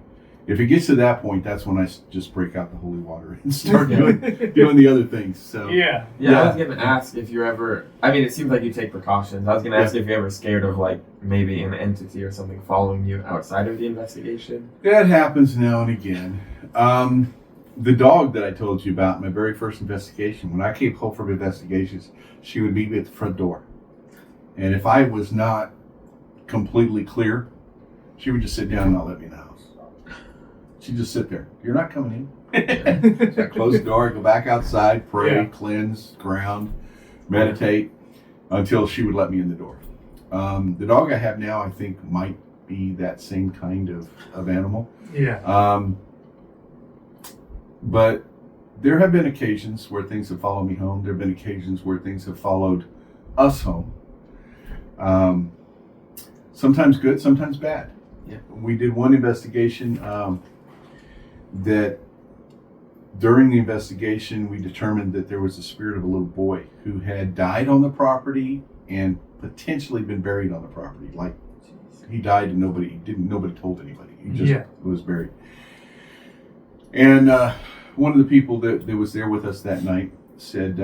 [SPEAKER 1] If it gets to that point, that's when I just break out the holy water and start doing the other things. So
[SPEAKER 3] Yeah.
[SPEAKER 5] Yeah, I was gonna ask if you're ever. I mean, it seems like you take precautions. I was gonna ask if you're ever scared of like maybe an entity or something following you outside of the investigation.
[SPEAKER 1] that happens now and again. The dog that I told you about, my very first investigation, when I came home from investigations, she would meet me at the front door. And if I was not completely clear, she would just sit down and not let me in the house. She'd just sit there. You're not coming in. So I close the door, go back outside, pray, cleanse, ground, meditate, until she would let me in the door. The dog I have now, I think, might be that same kind of animal.
[SPEAKER 3] Yeah.
[SPEAKER 1] But there have been occasions where things have followed me home. There have been occasions where things have followed us home. Sometimes good, sometimes bad.
[SPEAKER 5] Yeah.
[SPEAKER 1] We did one investigation that during the investigation we determined that there was the spirit of a little boy who had died on the property and potentially been buried on the property. Like he died and nobody told anybody. He just was buried. And one of the people that was there with us that night said,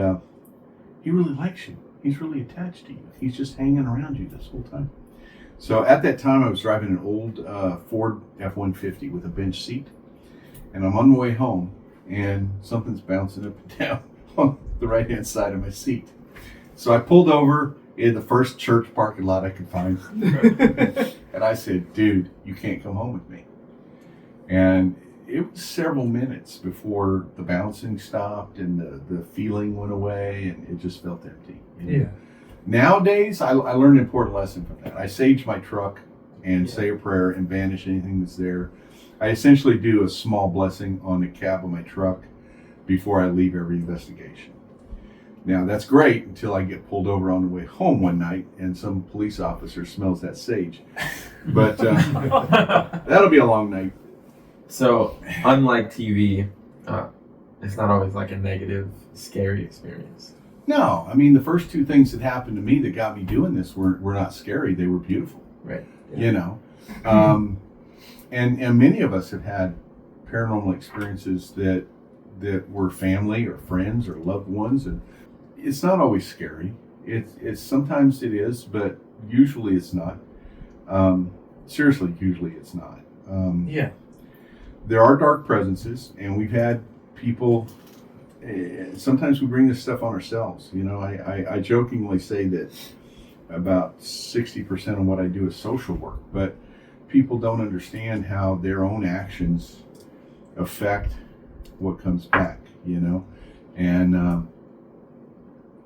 [SPEAKER 1] he really likes you. He's really attached to you. He's just hanging around you this whole time. So at that time, I was driving an old Ford F-150 with a bench seat. And I'm on my way home, and something's bouncing up and down on the right-hand side of my seat. So I pulled over in the first church parking lot I could find. And I said, dude, you can't come home with me. And it was several minutes before the bouncing stopped and the feeling went away, and it just felt empty. You know?
[SPEAKER 3] Yeah.
[SPEAKER 1] Nowadays, I learned an important lesson from that. I sage my truck and say a prayer and banish anything that's there. I essentially do a small blessing on the cab of my truck before I leave every investigation. Now, that's great until I get pulled over on the way home one night and some police officer smells that sage. But that'll be a long night.
[SPEAKER 5] So, unlike TV, it's not always like a negative, scary experience.
[SPEAKER 1] No, I mean, the first two things that happened to me that got me doing this were not scary. They were beautiful.
[SPEAKER 5] Right.
[SPEAKER 1] You know, and many of us have had paranormal experiences that were family or friends or loved ones, and it's not always scary. It's sometimes it is, but usually it's not. Seriously, usually it's not. There are dark presences, and we've had people. Sometimes we bring this stuff on ourselves. You know, I jokingly say that about 60% of what I do is social work, but people don't understand how their own actions affect what comes back, you know, and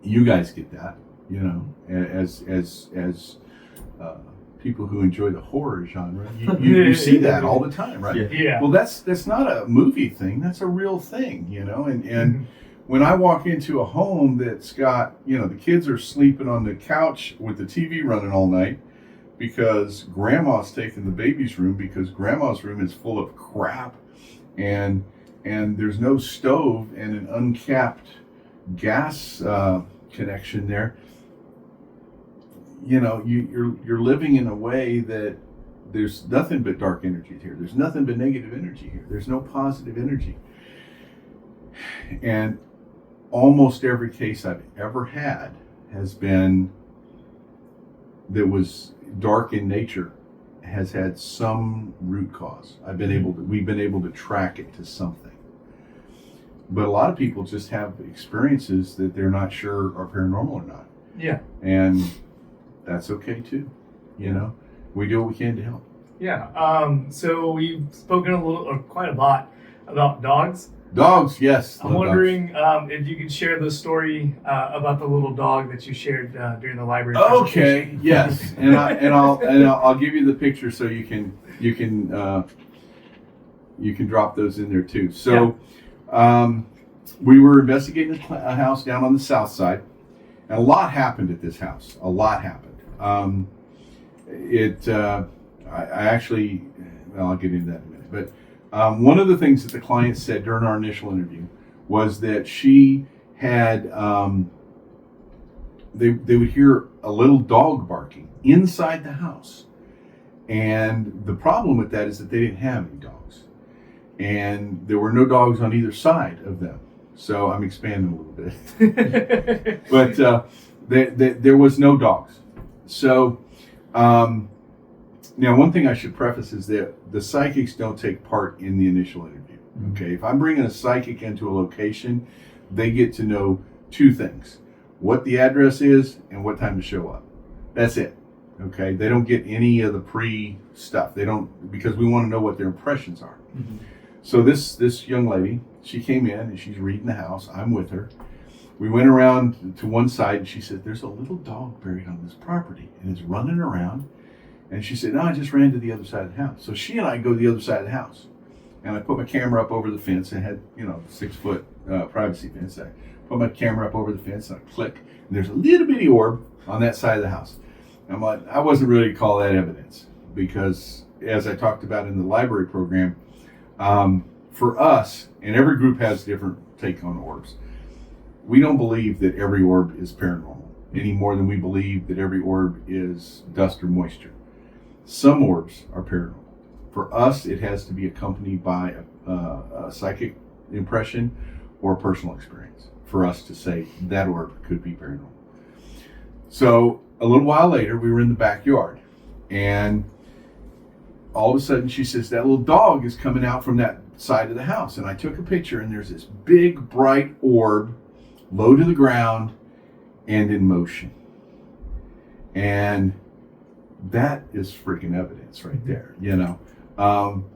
[SPEAKER 1] you guys get that, you know, as people who enjoy the horror genre, you see that all the time, right?
[SPEAKER 3] Yeah.
[SPEAKER 1] Well, that's not a movie thing. That's a real thing, and when I walk into a home that's got, the kids are sleeping on the couch with the TV running all night because grandma's taking the baby's room because grandma's room is full of crap, and there's no stove and an uncapped gas connection there. You're living in a way that there's nothing but dark energy here. There's nothing but negative energy here. There's no positive energy. And almost every case I've ever had has been that was dark in nature has had some root cause. We've been able to track it to something. But a lot of people just have experiences that they're not sure are paranormal or not.
[SPEAKER 3] Yeah.
[SPEAKER 1] And that's okay too. We do what we can to help.
[SPEAKER 3] Yeah. So we've spoken quite a lot about dogs.
[SPEAKER 1] Dogs, yes.
[SPEAKER 3] I'm wondering if you could share the story about the little dog that you shared during the library.
[SPEAKER 1] Okay. Yes, and I'll give you the picture so you can drop those in there too. So, we were investigating a house down on the south side, and a lot happened at this house. A lot happened. I'll get into that in a minute, but. One of the things that the client said during our initial interview was that she had, they would hear a little dog barking inside the house. And the problem with that is that they didn't have any dogs. And there were no dogs on either side of them. So I'm expanding a little bit. But there was no dogs. So, now, one thing I should preface is that the psychics don't take part in the initial interview. Okay, if I'm bringing a psychic into a location, they get to know two things: what the address is and what time to show up. That's it. Okay, they don't get any of the pre stuff. They don't, because we want to know what their impressions are. Mm-hmm. So this young lady, she came in and she's reading the house. I'm with her. We went around to one side and she said, "There's a little dog buried on this property and it's running around." And she said, "No, I just ran to the other side of the house." So she and I go to the other side of the house. And I put my camera up over the fence. I had, 6-foot privacy fence. I put my camera up over the fence and I click. And there's a little bitty orb on that side of the house. And I'm like, I wasn't ready to call that evidence. Because as I talked about in the library program, for us, and every group has different take on orbs, we don't believe that every orb is paranormal any more than we believe that every orb is dust or moisture. Some orbs are paranormal. For us, it has to be accompanied by a psychic impression or personal experience for us to say that orb could be paranormal. So a little while later, we were in the backyard, and all of a sudden she says, "That little dog is coming out from that side of the house." And I took a picture, and there's this big, bright orb, low to the ground, and in motion. And that is freaking evidence right there,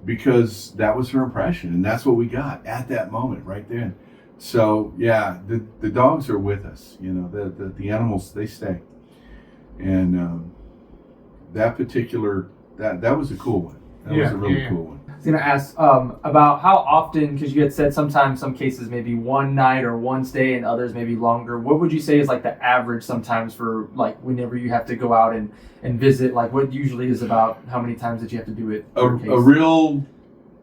[SPEAKER 1] because that was her impression, and that's what we got at that moment right then. So yeah, the dogs are with us, the animals, they stay. And that particular, that was a cool one. That was a really cool one.
[SPEAKER 4] I was going to ask about how often, because you had said sometimes some cases maybe one night or one stay and others maybe longer. What would you say is like the average sometimes for like whenever you have to go out and visit? Like what usually is about how many times that you have to do it?
[SPEAKER 1] A real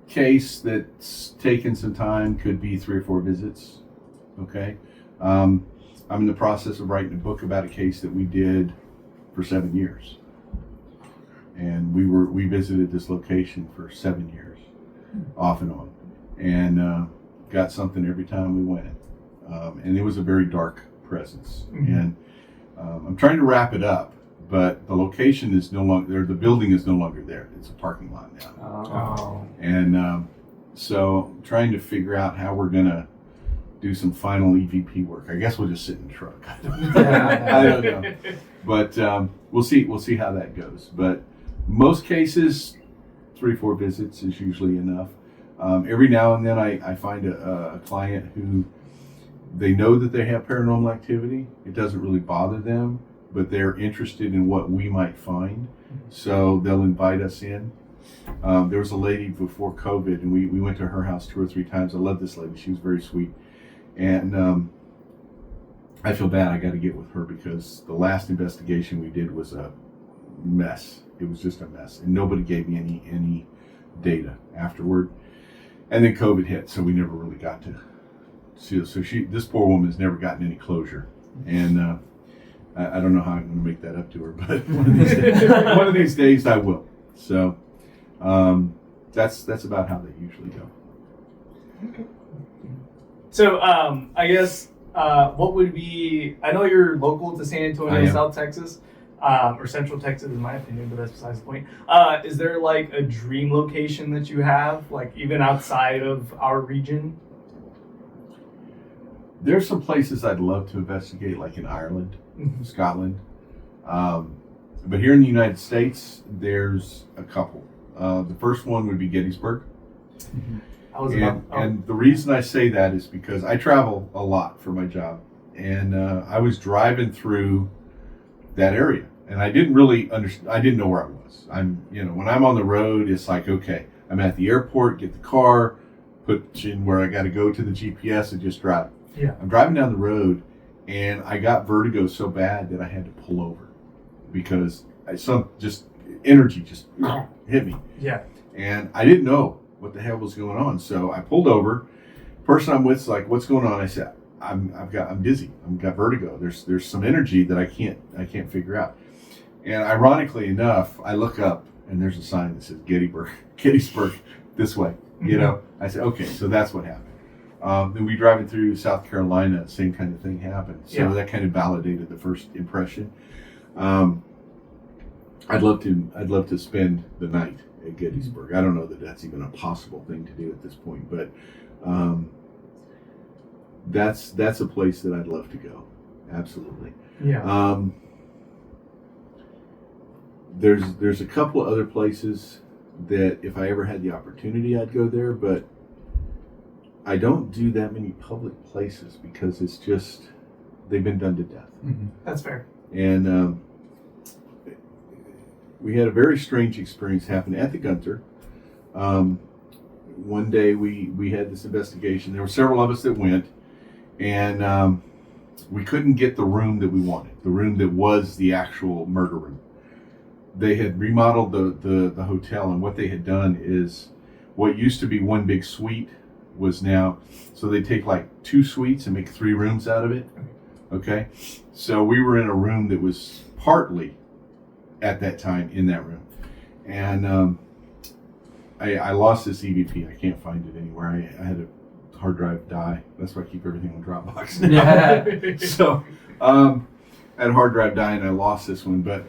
[SPEAKER 1] case that's taken some time could be 3 or 4 visits. Okay. I'm in the process of writing a book about a case that we did for 7 years. And we visited this location for 7 years, off and on, and got something every time we went. And it was a very dark presence. Mm-hmm. And I'm trying to wrap it up, but the location is no longer there. The building is no longer there. It's a parking lot now.
[SPEAKER 4] Oh.
[SPEAKER 1] And so I'm trying to figure out how we're gonna do some final EVP work. I guess we'll just sit in the truck. I don't know. But we'll see how that goes. But most cases, 3 or 4 visits is usually enough. Every now and then I find a client who, they know that they have paranormal activity. It doesn't really bother them, but they're interested in what we might find. So they'll invite us in. There was a lady before COVID, and we went to her house 2 or 3 times. I love this lady. She was very sweet. And I feel bad I got to get with her because the last investigation we did was a mess. It was just a mess. And nobody gave me any data afterward. And then COVID hit, so we never really got to see it. So this poor woman has never gotten any closure. And I don't know how I'm going to make that up to her, but one of these days I will. So that's about how they usually go.
[SPEAKER 3] Okay. So I guess what would be? I know you're local to San Antonio, South Texas, or Central Texas, in my opinion, but that's besides the point. Is there like a dream location that you have, like even outside of our region?
[SPEAKER 1] There's some places I'd love to investigate, like in Ireland, Scotland. But here in the United States, there's a couple. The first one would be Gettysburg. And the reason I say that is because I travel a lot for my job. And I was driving through that area. And I didn't really understand. I didn't know where I was. When I'm on the road, it's like, okay, I'm at the airport, get the car, put in where I got to go to the GPS and just drive.
[SPEAKER 3] Yeah.
[SPEAKER 1] I'm driving down the road, and I got vertigo so bad that I had to pull over because energy just hit me.
[SPEAKER 3] Yeah.
[SPEAKER 1] And I didn't know what the hell was going on, so I pulled over. Person I'm with's like, "What's going on?" I said, "I'm dizzy. I've got vertigo. There's some energy that I can't figure out." And ironically enough, I look up and there's a sign that says Gettysburg this way. I said, okay, so that's what happened. Then we driving through South Carolina, same kind of thing happened. So that kind of validated the first impression. I'd love to spend the night at Gettysburg. I don't know that that's even a possible thing to do at this point, but that's a place that I'd love to go. Absolutely.
[SPEAKER 3] Yeah.
[SPEAKER 1] There's a couple of other places that if I ever had the opportunity, I'd go there, but I don't do that many public places because it's just, they've been done to death.
[SPEAKER 3] That's fair.
[SPEAKER 1] And we had a very strange experience happen at the Gunther. One day we had this investigation. There were several of us that went, and we couldn't get the room that we wanted, the room that was the actual murder room. They had remodeled the hotel, and what they had done is what used to be one big suite was now, so they take like 2 suites and make 3 rooms out of it. Okay, so we were in a room that was partly at that time in that room, and I lost this EVP. I can't find it anywhere. I had a hard drive die. That's why I keep everything on Dropbox now.
[SPEAKER 4] Yeah.
[SPEAKER 1] So I had a hard drive die and I lost this one, but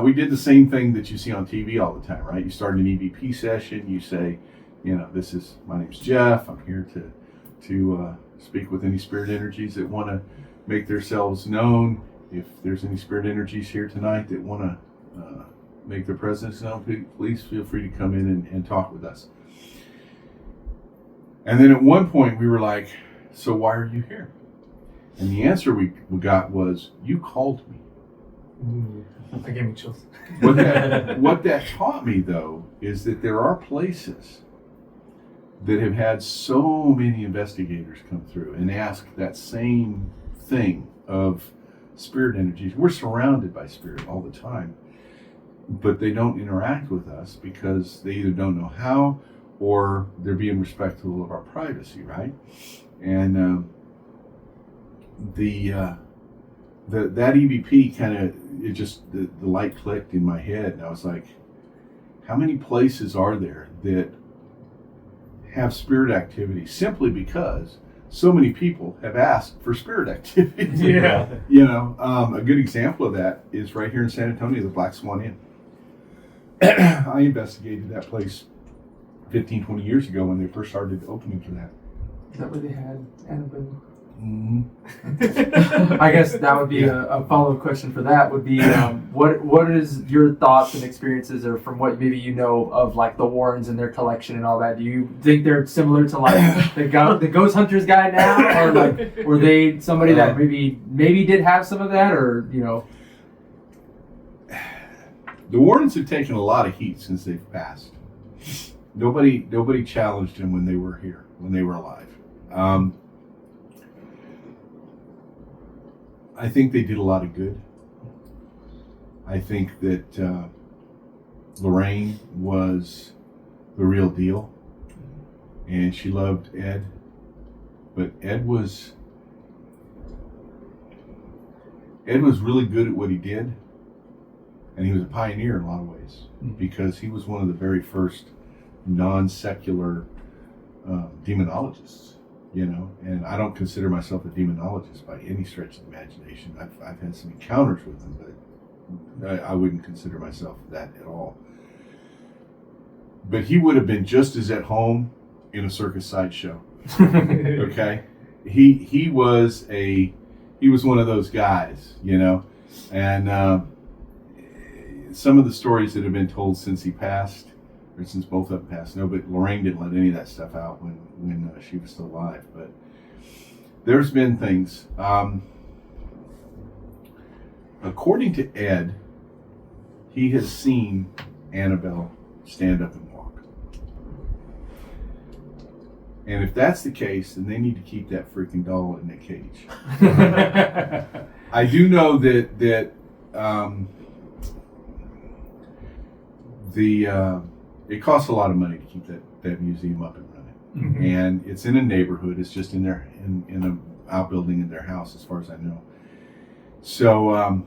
[SPEAKER 1] we did the same thing that you see on TV all the time, right? You start an EVP session, you say, my name's Jeff. I'm here to speak with any spirit energies that want to make themselves known. If there's any spirit energies here tonight that want to make their presence known, please feel free to come in and talk with us. And then at one point we were like, so why are you here? And the answer we got was, you called me.
[SPEAKER 3] Ooh, that gave me chills.
[SPEAKER 1] What that taught me, though, is that there are places that have had so many investigators come through and ask that same thing of spirit energies. We're surrounded by spirit all the time, but they don't interact with us because they either don't know how or they're being respectful of our privacy, right? And that EVP kind of, the light clicked in my head, and I was like, how many places are there that have spirit activity simply because so many people have asked for spirit activity?
[SPEAKER 3] Yeah.
[SPEAKER 1] A good example of that is right here in San Antonio, the Black Swan Inn. I investigated that place 15, 20 years ago when they first started opening for that.
[SPEAKER 4] Is that where they had Annabelle?
[SPEAKER 1] Mm-hmm.
[SPEAKER 4] I guess that would be a follow-up question for that would be, what is your thoughts and experiences, or from what maybe you know of like the Warrens and their collection and all that? Do you think they're similar to like the Ghost Hunters guy now, or like were they somebody that maybe did have some of that, or
[SPEAKER 1] The Warrens have taken a lot of heat since they've passed. Nobody challenged them when they were here, when they were alive. I think they did a lot of good. I think that Lorraine was the real deal, and she loved Ed. But Ed was really good at what he did, and he was a pioneer in a lot of ways, because he was one of the very first non-secular demonologists, you know. And I don't consider myself a demonologist by any stretch of the imagination. I've had some encounters with them, but I wouldn't consider myself that at all. But he would have been just as at home in a circus sideshow. Okay, he was one of those guys, you know. And some of the stories that have been told since he passed, or since both of them passed, no, but Lorraine didn't let any of that stuff out when she was still alive. But there's been things. According to Ed, he has seen Annabelle stand up and walk. And if that's the case, then they need to keep that freaking doll in the cage. I do know that it costs a lot of money to keep that museum up and running. Mm-hmm. And it's in a neighborhood. It's just in an outbuilding in their house, as far as I know. So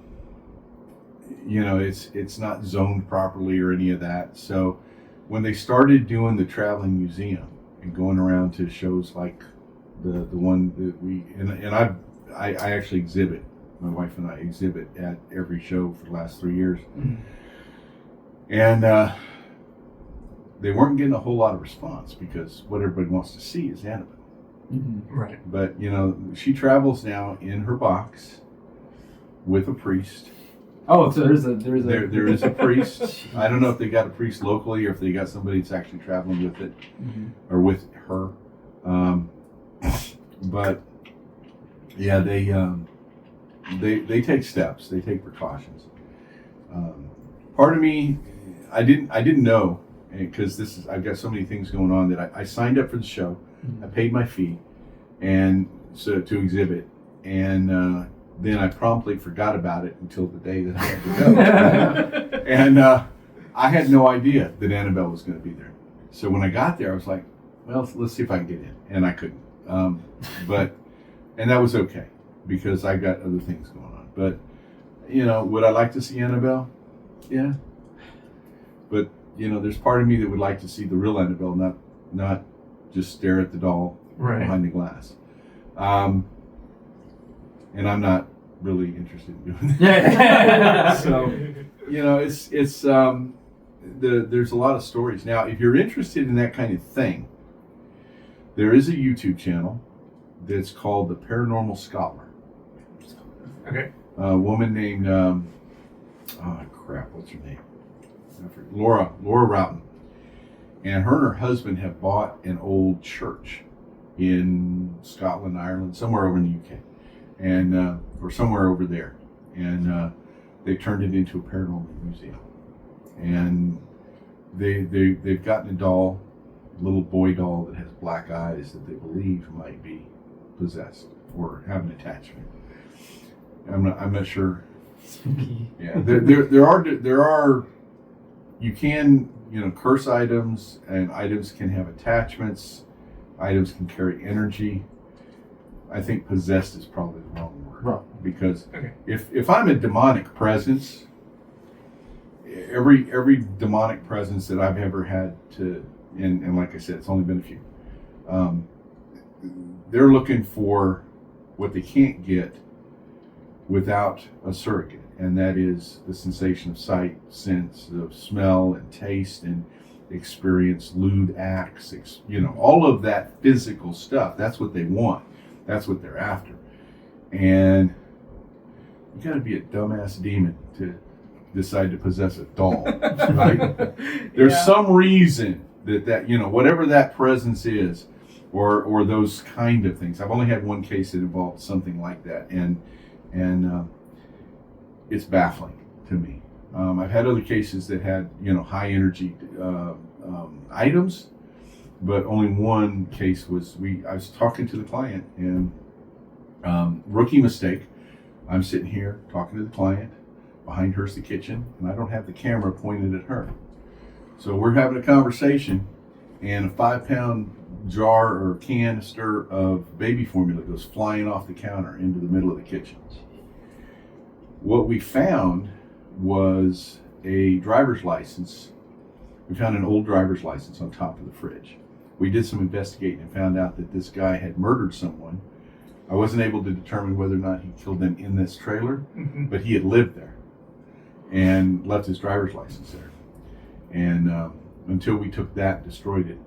[SPEAKER 1] you know, it's not zoned properly or any of that. So when they started doing the traveling museum and going around to shows like the one that I actually exhibit, my wife and I exhibit at every show for the last 3 years. Mm-hmm. And they weren't getting a whole lot of response, because what everybody wants to see is Annabelle.
[SPEAKER 3] Mm-hmm. Right.
[SPEAKER 1] But, you know, she travels now in her box with a priest.
[SPEAKER 4] Oh, so there
[SPEAKER 1] is a priest. I don't know if they got a priest locally or if they got somebody that's actually traveling with it, mm-hmm. or with her. But yeah, they take steps. They take precautions. Part of me, I didn't know, because I've got so many things going on, that I signed up for the show. Mm-hmm. I paid my fee, and so to exhibit, and then I promptly forgot about it until the day that I had to go. And I had no idea that Annabelle was going to be there. So when I got there, I was like, well, let's see if I can get in. And I couldn't. And that was okay, because I got other things going on. But, you know, would I like to see Annabelle? Yeah. But, you know, there's part of me that would like to see the real Annabelle, not just stare at the doll behind the glass. And I'm not really interested in doing that. So, you know, there's a lot of stories. Now, if you're interested in that kind of thing, there is a YouTube channel that's called The Paranormal Scholar.
[SPEAKER 3] Okay.
[SPEAKER 1] A woman named, what's her name? Laura Roughton. And her husband have bought an old church in Scotland, Ireland, somewhere over in the UK. And or somewhere over there, and they turned it into a paranormal museum. And they've gotten a little boy doll that has black eyes that they believe might be possessed or have an attachment. I'm not sure. Spooky. Yeah, there are you can, you know, curse items, and items can have attachments. Items can carry energy. I think possessed is probably the wrong word. Right. Because if I'm a demonic presence, every demonic presence that I've ever had and like I said, it's only been a few, they're looking for what they can't get without a surrogate, and that is the sensation of sight, sense of smell and taste and experience, lewd acts, you know, all of that physical stuff. That's what they want. That's what they're after. And you gotta be a dumbass demon to decide to possess a doll, right? There's some reason that, you know, whatever that presence is, or those kind of things. I've only had one case that involved something like that, and it's baffling to me. I've had other cases that had, high energy items, but only one case was I was talking to the client, and rookie mistake. I'm sitting here talking to the client. Behind her's the kitchen, and I don't have the camera pointed at her. So we're having a conversation, and a 5-pound jar or canister of baby formula goes flying off the counter into the middle of the kitchen. What we found was a driver's license. We found an old driver's license on top of the fridge. We did some investigating and found out that this guy had murdered someone. I wasn't able to determine whether or not he killed them in this trailer, but he had lived there and left his driver's license there. And until we took that and destroyed it,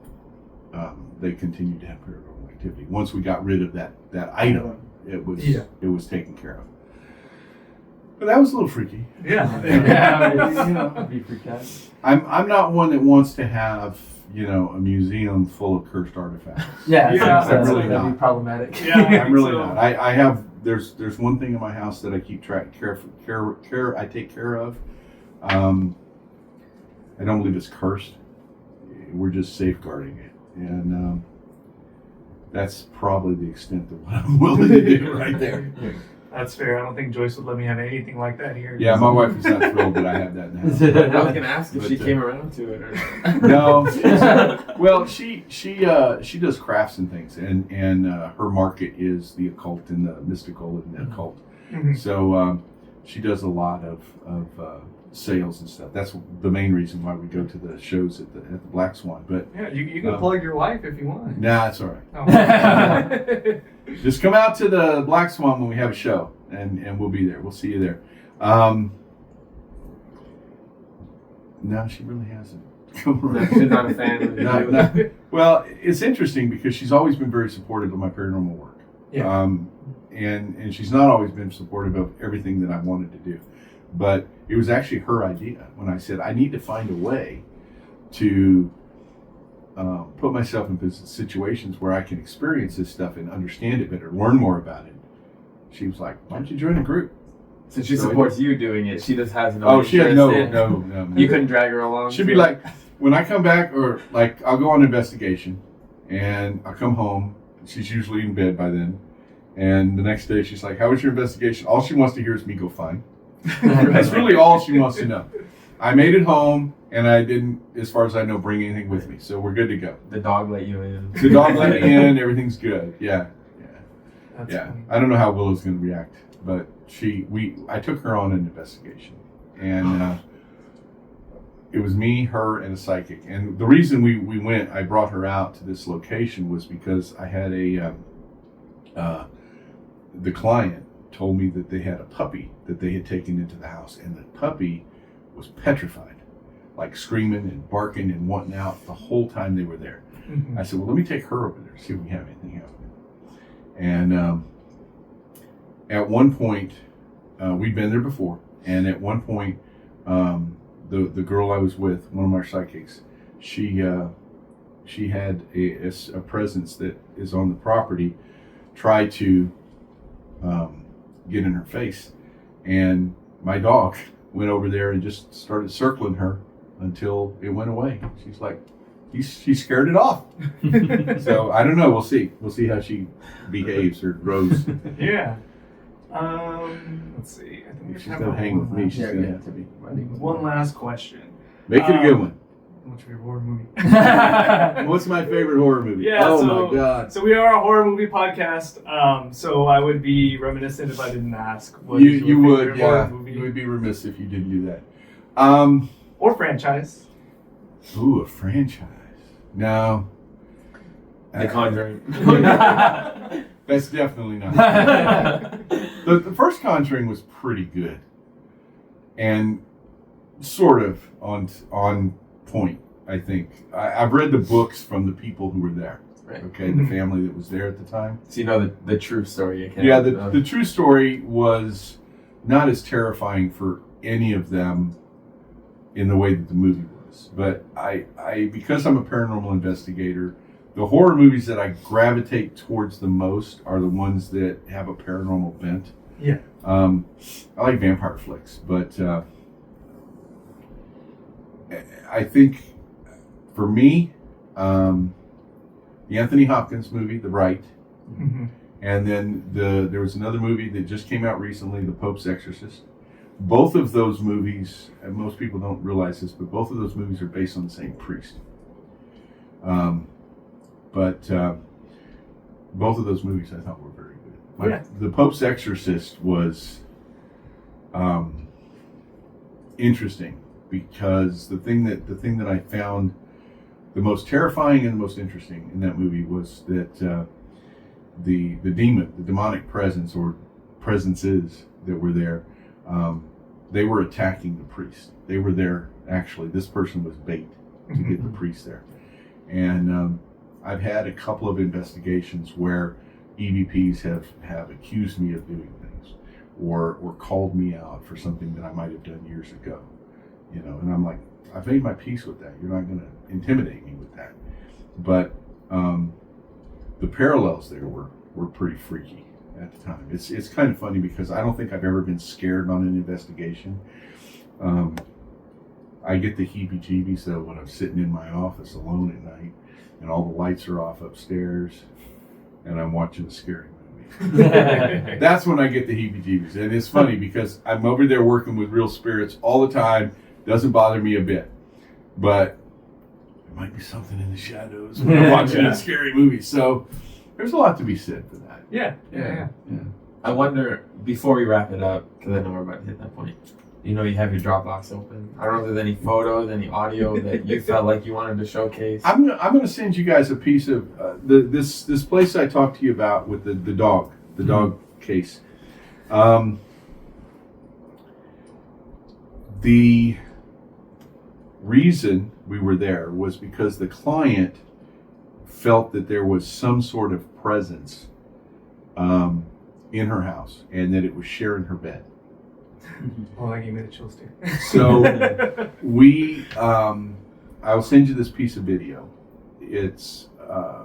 [SPEAKER 1] they continued to have paranormal activity. Once we got rid of that item, it was taken care of. But that was a little freaky.
[SPEAKER 3] Yeah.
[SPEAKER 4] I'd be freaked out.
[SPEAKER 1] I'm not one that wants to have a museum full of cursed artifacts.
[SPEAKER 4] Yeah,
[SPEAKER 1] I'm really
[SPEAKER 4] that'd
[SPEAKER 1] not.
[SPEAKER 4] be problematic.
[SPEAKER 3] Yeah,
[SPEAKER 1] I'm really
[SPEAKER 3] so.
[SPEAKER 1] not. I have there's one thing in my house that I keep I take care of. I don't believe it's cursed. We're just safeguarding it, and that's probably the extent of what I'm willing to do right there.
[SPEAKER 3] That's fair. I don't think Joyce would let me have anything like that here.
[SPEAKER 1] Yeah, my wife is not thrilled that I have that in the house.
[SPEAKER 5] I was gonna ask if
[SPEAKER 1] But,
[SPEAKER 5] she came around to it or not.
[SPEAKER 1] No. Well, she does crafts and things, and her market is the occult and the mystical and the occult.
[SPEAKER 3] Mhm.
[SPEAKER 1] So she does a lot of sales and stuff. That's the main reason why we go to the shows at the Black Swan. But
[SPEAKER 3] Yeah, you can plug your wife if you want.
[SPEAKER 1] nah, it's all right.
[SPEAKER 3] Oh.
[SPEAKER 1] Just come out to the Black Swan when we have a show, and we'll be there. We'll see you there. No, she really hasn't. Come around.
[SPEAKER 5] She's not a fan of
[SPEAKER 1] No. Well, it's interesting because she's always been very supportive of my paranormal work.
[SPEAKER 3] Yeah.
[SPEAKER 1] And she's not always been supportive of everything that I wanted to do. But it was actually her idea when I said, I need to find a way to put myself in situations where I can experience this stuff and understand it better, learn more about it. She was like, why don't you join a group?
[SPEAKER 5] So she supports you doing it. She just has no.
[SPEAKER 1] Oh, she had no.
[SPEAKER 5] You couldn't drag her along.
[SPEAKER 1] She'd be like, when I come back, or like, I'll go on investigation, and I'll come home. She's usually in bed by then, and the next day she's like, "How was your investigation?" All she wants to hear is me go fine. That's really all she wants to know. I made it home, and I didn't, as far as I know, bring anything with me, so we're good to go.
[SPEAKER 5] The dog let you in.
[SPEAKER 1] The dog let me in. Everything's good. Yeah.
[SPEAKER 3] That's
[SPEAKER 1] Yeah.
[SPEAKER 3] funny.
[SPEAKER 1] I don't know how Willow's going to react, but I took her on an investigation, and it was me, her, and a psychic. And the reason we went, I brought her out to this location was because I had the client told me that they had a puppy that they had taken into the house, and the puppy was petrified, like screaming and barking and wanting out the whole time they were there.
[SPEAKER 3] Mhm.
[SPEAKER 1] I said, well, let me take her over there, see if we have anything happening. And at one point, we'd been there before, and at one point, the girl I was with, one of our psychics, she had a presence that is on the property, try to get in her face, and my dog went over there and just started circling her until it went away. She's like, she scared it off. So I don't know. We'll see how she behaves or grows.
[SPEAKER 3] Yeah. Let's see. I think
[SPEAKER 1] If she's
[SPEAKER 3] we have
[SPEAKER 1] gonna hang with me, she's
[SPEAKER 4] Yeah,
[SPEAKER 1] gonna
[SPEAKER 4] yeah.
[SPEAKER 1] have to be.
[SPEAKER 3] one last question.
[SPEAKER 1] Make it a good one.
[SPEAKER 3] What's your horror movie?
[SPEAKER 1] What's my favorite horror movie?
[SPEAKER 3] Yeah,
[SPEAKER 1] oh
[SPEAKER 3] so-
[SPEAKER 1] my god.
[SPEAKER 3] So we are a horror movie podcast. So I would be reminiscent if I didn't ask. What is your
[SPEAKER 1] You would,
[SPEAKER 3] favorite horror
[SPEAKER 1] yeah.
[SPEAKER 3] movie?
[SPEAKER 1] You would be remiss if you didn't do that.
[SPEAKER 3] Or franchise.
[SPEAKER 1] Ooh, a franchise. No.
[SPEAKER 5] The Conjuring.
[SPEAKER 1] That's definitely not. The first Conjuring was pretty good, and sort of on point. I think I've read the books from the people who were there.
[SPEAKER 5] Right.
[SPEAKER 1] Okay, the family that was there at the time.
[SPEAKER 5] So you know the true story. You can't,
[SPEAKER 1] Yeah, the true story was not as terrifying for any of them in the way that the movie was. But I because I'm a paranormal investigator, the horror movies that I gravitate towards the most are the ones that have a paranormal bent.
[SPEAKER 3] Yeah.
[SPEAKER 1] I like vampire flicks, but I think for me, the Anthony Hopkins movie, The Rite, and then there was another movie that just came out recently, The Pope's Exorcist. Both of those movies, and most people don't realize this, but both of those movies are based on the same priest. But both of those movies I thought were very good. The Pope's Exorcist was interesting because the thing that I found the most terrifying and the most interesting in that movie was that the demonic presence or presences that were there, they were attacking the priest. They were there, actually, this person was bait to get the priest there. And I've had a couple of investigations where EVPs have accused me of doing things or called me out for something that I might have done years ago. You know, and I'm like, I've made my peace with that. You're not going to intimidate me with that. But the parallels there were pretty freaky at the time. It's kind of funny because I don't think I've ever been scared on an investigation. I get the heebie-jeebies though when I'm sitting in my office alone at night and all the lights are off upstairs and I'm watching a scary movie. That's when I get the heebie-jeebies. And it's funny because I'm over there working with real spirits all the time. Doesn't bother me a bit. But there might be something in the shadows when I'm watching a scary movie. So there's a lot to be said for that.
[SPEAKER 3] Yeah.
[SPEAKER 5] I wonder, before we wrap it up, because I know we're about to hit that point, you know, you have your Dropbox open. I don't know if there's any photos, any audio that you felt like you wanted to showcase.
[SPEAKER 1] I'm gonna send you guys a piece of this place I talked to you about with the dog case. The reason we were there was because the client felt that there was some sort of presence in her house and that it was sharing her bed.
[SPEAKER 3] Oh, that gave me the chills too.
[SPEAKER 1] So I'll send you this piece of video. It's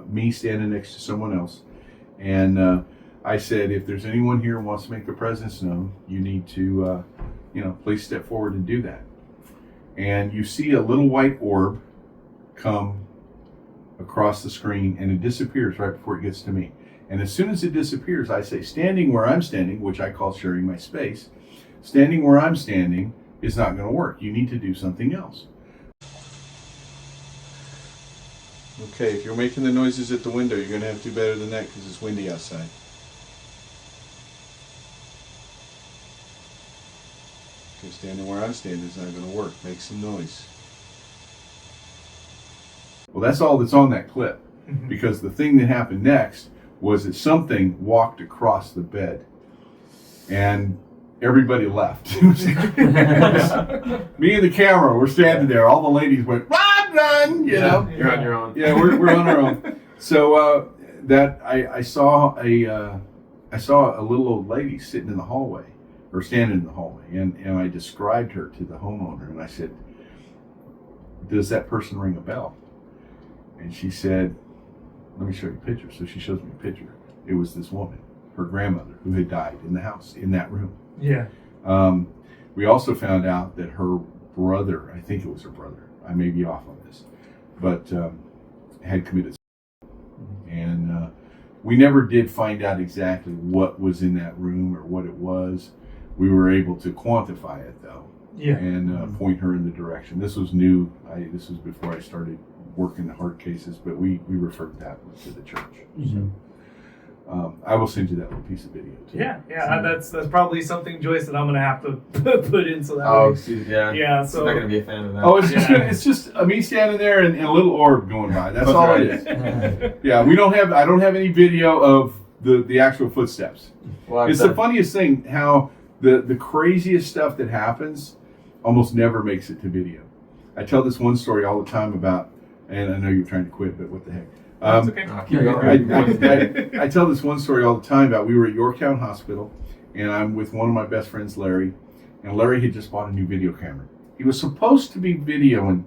[SPEAKER 1] me standing next to someone else, and I said, if there's anyone here who wants to make their presence known, you need to, please step forward and do that. And you see a little white orb come across the screen, and it disappears right before it gets to me. And as soon as it disappears, I say, standing where I'm standing, which I call sharing my space, standing where I'm standing is not going to work. You need to do something else. Okay, if you're making the noises at the window, you're going to have to do better than that because it's windy outside. Okay, standing where I'm standing is not going to work. Make some noise. Well, that's all that's on that clip, because the thing that happened next was that something walked across the bed and everybody left. Me and the camera were standing there. All the ladies went, run, you know.
[SPEAKER 5] You're on your own.
[SPEAKER 1] Yeah, we're on our own. So that I saw a little old lady sitting in the hallway, or standing in the hallway, and I described her to the homeowner, and I said, does that person ring a bell? And she said, let me show you a picture. So she shows me a picture. It was this woman, her grandmother, who had died in the house, in that room.
[SPEAKER 3] Yeah.
[SPEAKER 1] We also found out that her brother, I think it was her brother, I may be off on this, but had committed suicide. And we never did find out exactly what was in that room or what it was. We were able to quantify it, though, and point her in the direction. This was new. This was before I started working the hard cases, but we referred that to the church. So, I will send you that little piece of video too.
[SPEAKER 3] Yeah. That's probably something, Joyce, that I'm gonna have to put in so that.
[SPEAKER 5] Yeah.
[SPEAKER 3] So
[SPEAKER 5] I'm not gonna be a fan of that.
[SPEAKER 1] Oh, it's just me standing there and a little orb going by. That's all it is. Yeah, I don't have any video of the actual footsteps.
[SPEAKER 5] Well,
[SPEAKER 1] it's the funniest thing how the craziest stuff that happens almost never makes it to video. I tell this one story all the time about, and I know you're trying to quit, but what the heck.
[SPEAKER 3] That's okay.
[SPEAKER 1] I tell this one story all the time about, we were at Yorktown Hospital, and I'm with one of my best friends, Larry, and Larry had just bought a new video camera. He was supposed to be videoing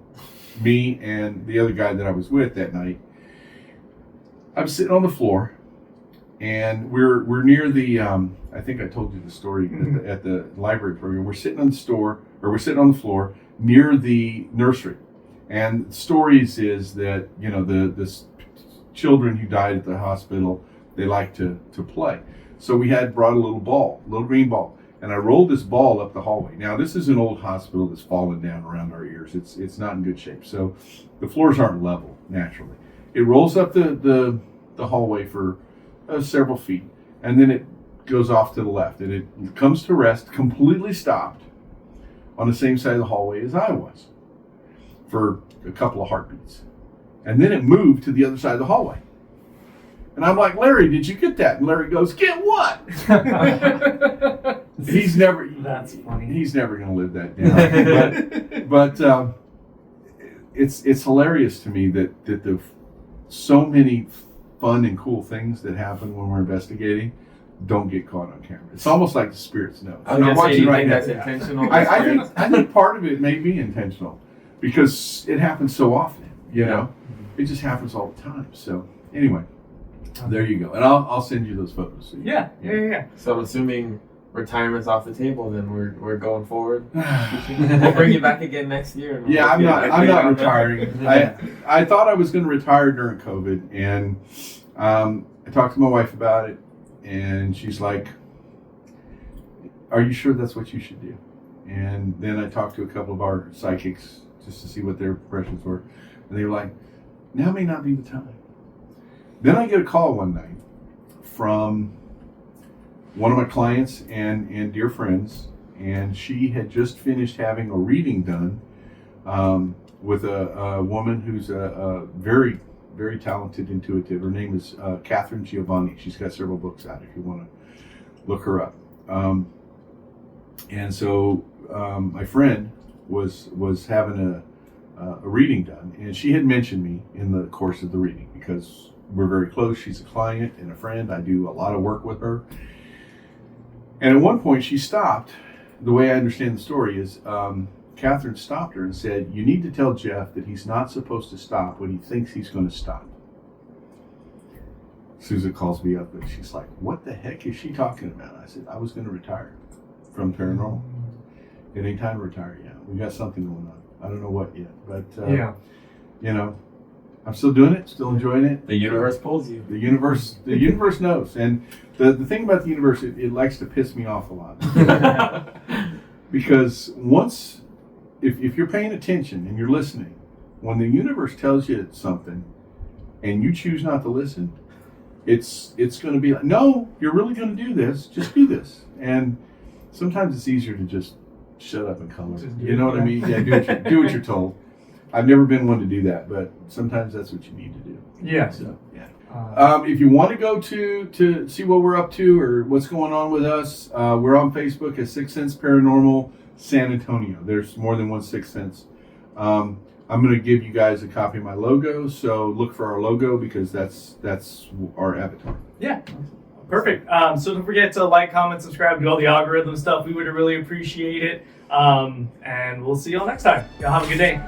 [SPEAKER 1] me and the other guy that I was with that night. I'm sitting on the floor, and we're near the, I think I told you the story at the library program. We're sitting on the floor near the nursery. And stories is that, you know, the children who died at the hospital, they like to play. So we had brought a little ball, a little green ball, and I rolled this ball up the hallway. Now this is an old hospital that's fallen down around our ears. It's not in good shape. So the floors aren't level naturally. It rolls up the hallway for several feet, and then it goes off to the left, and it comes to rest, completely stopped on the same side of the hallway as I was for a couple of heartbeats. And then it moved to the other side of the hallway. And I'm like, Larry, did you get that? And Larry goes, get what? He's never.
[SPEAKER 3] That's funny.
[SPEAKER 1] He's never going to live that down. but it's hilarious to me that the so many fun and cool things that happen when we're investigating don't get caught on camera. It's almost like the spirits know.
[SPEAKER 5] I was gonna say,
[SPEAKER 1] watching
[SPEAKER 5] you
[SPEAKER 1] right
[SPEAKER 5] think
[SPEAKER 1] now.
[SPEAKER 5] that's intentional?
[SPEAKER 1] I think part of it may be intentional because it happens so often. You know, it just happens all the time. So anyway. There you go, and I'll send you those photos. So
[SPEAKER 3] Yeah.
[SPEAKER 5] So I'm assuming retirement's off the table. Then we're going forward. We'll bring you back again next year. And
[SPEAKER 1] I'm not retiring. I thought I was going to retire during COVID, and I talked to my wife about it, and she's like, "Are you sure that's what you should do?" And then I talked to a couple of our psychics just to see what their impressions were, and they were like, "Now may not be the time." Then I get a call one night from one of my clients and dear friends, and she had just finished having a reading done with a woman who's a very, very talented intuitive. Her name is Catherine Giovanni. She's got several books out if you want to look her up. And so my friend was having a reading done, and she had mentioned me in the course of the reading because we're very close. She's a client and a friend. I do a lot of work with her. And at one point she stopped. The way I understand the story is Catherine stopped her and said, "You need to tell Jeff that he's not supposed to stop when he thinks he's going to stop." Susan calls me up and she's like, "What the heck is she talking about?" I said, "I was going to retire from paranormal. It ain't time to retire yet. We got something going on. I don't know what yet, but you know, I'm still doing it, still enjoying it.
[SPEAKER 5] The universe pulls you.
[SPEAKER 1] The universe knows. And the thing about the universe, it likes to piss me off a lot. Because once, if you're paying attention and you're listening, when the universe tells you something and you choose not to listen, it's going to be like, no, you're really going to do this. Just do this. And sometimes it's easier to just shut up and color. You know what I mean? Yeah, do what you're told. I've never been one to do that, but sometimes that's what you need to do.
[SPEAKER 3] Yeah.
[SPEAKER 1] So, yeah. If you want to go to see what we're up to or what's going on with us, we're on Facebook at Sixth Sense Paranormal San Antonio. There's more than one Sixth Sense. I'm going to give you guys a copy of my logo, so look for our logo because that's our avatar.
[SPEAKER 3] Yeah. Perfect. So don't forget to like, comment, subscribe, do all the algorithm stuff. We would really appreciate it. And we'll see y'all next time. Y'all have a good day.